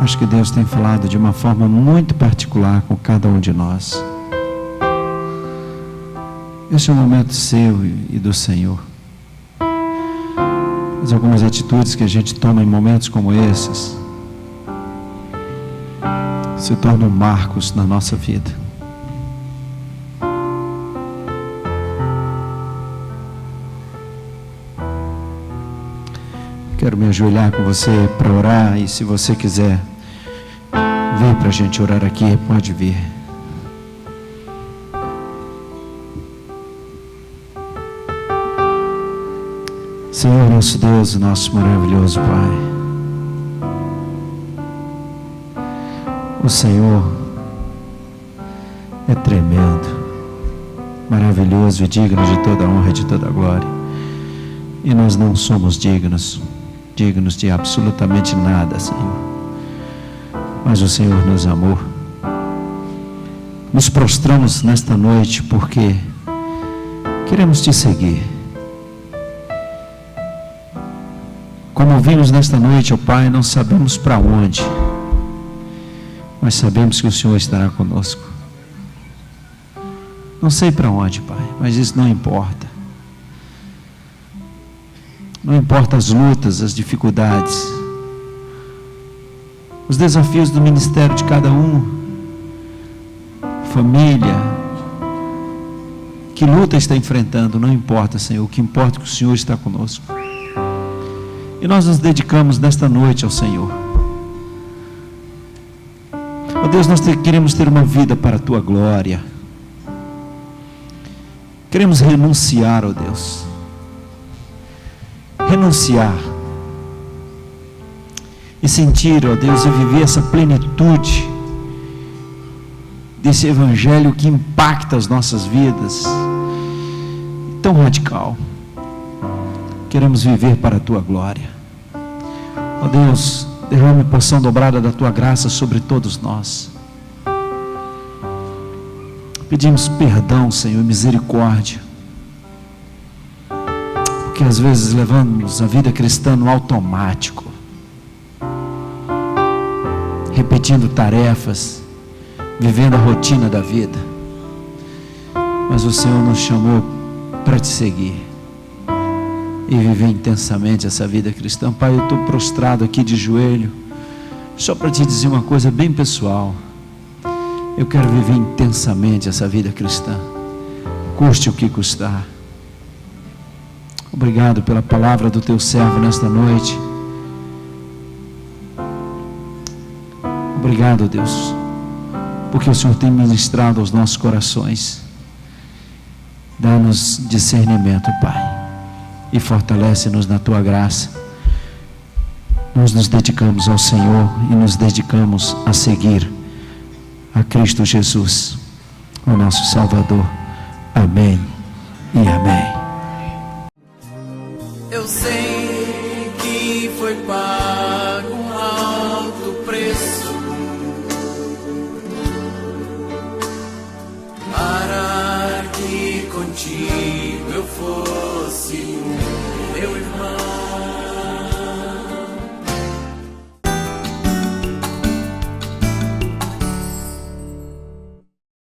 Acho que Deus tem falado de uma forma muito particular com cada um de nós. Esse é um momento seu e do Senhor. Mas algumas atitudes que a gente toma em momentos como esses se tornam marcos na nossa vida. Quero me ajoelhar com você para orar, e se você quiser vir para a gente orar aqui, pode vir. Senhor, nosso Deus, nosso maravilhoso Pai, o Senhor é tremendo, maravilhoso e digno de toda honra e de toda glória, e nós não somos dignos de absolutamente nada, Senhor. Mas o Senhor nos amou. Nos prostramos nesta noite porque queremos te seguir. Como ouvimos nesta noite, ó Pai, não sabemos para onde, mas sabemos que o Senhor estará conosco. Não sei para onde, Pai, mas isso não importa. Não importa as lutas, as dificuldades, os desafios do ministério de cada um, família, que luta está enfrentando, não importa, Senhor. O que importa é que o Senhor está conosco. E nós nos dedicamos nesta noite ao Senhor. Ó Deus, nós queremos ter uma vida para a Tua glória. Queremos renunciar, ó Deus. Renunciar. e sentir, ó Deus, e viver essa plenitude desse evangelho que impacta as nossas vidas, tão radical. Queremos viver para a tua glória. Ó Deus, derrame porção dobrada da tua graça sobre todos nós. Pedimos perdão, Senhor, misericórdia, porque às vezes levamos a vida cristã no automático, repetindo tarefas, vivendo a rotina da vida. Mas o Senhor nos chamou para te seguir e viver intensamente essa vida cristã. Pai, eu estou prostrado aqui de joelho, só para te dizer uma coisa bem pessoal. Eu quero viver intensamente essa vida cristã, custe o que custar. Obrigado pela palavra do teu servo nesta noite. Obrigado, Deus, porque o Senhor tem ministrado aos nossos corações. Dá-nos discernimento, Pai, e fortalece-nos na tua graça. Nós nos dedicamos ao Senhor e nos dedicamos a seguir a Cristo Jesus, o nosso Salvador. Amém e amém. Eu sei que foi pago um alto preço para que contigo eu fosse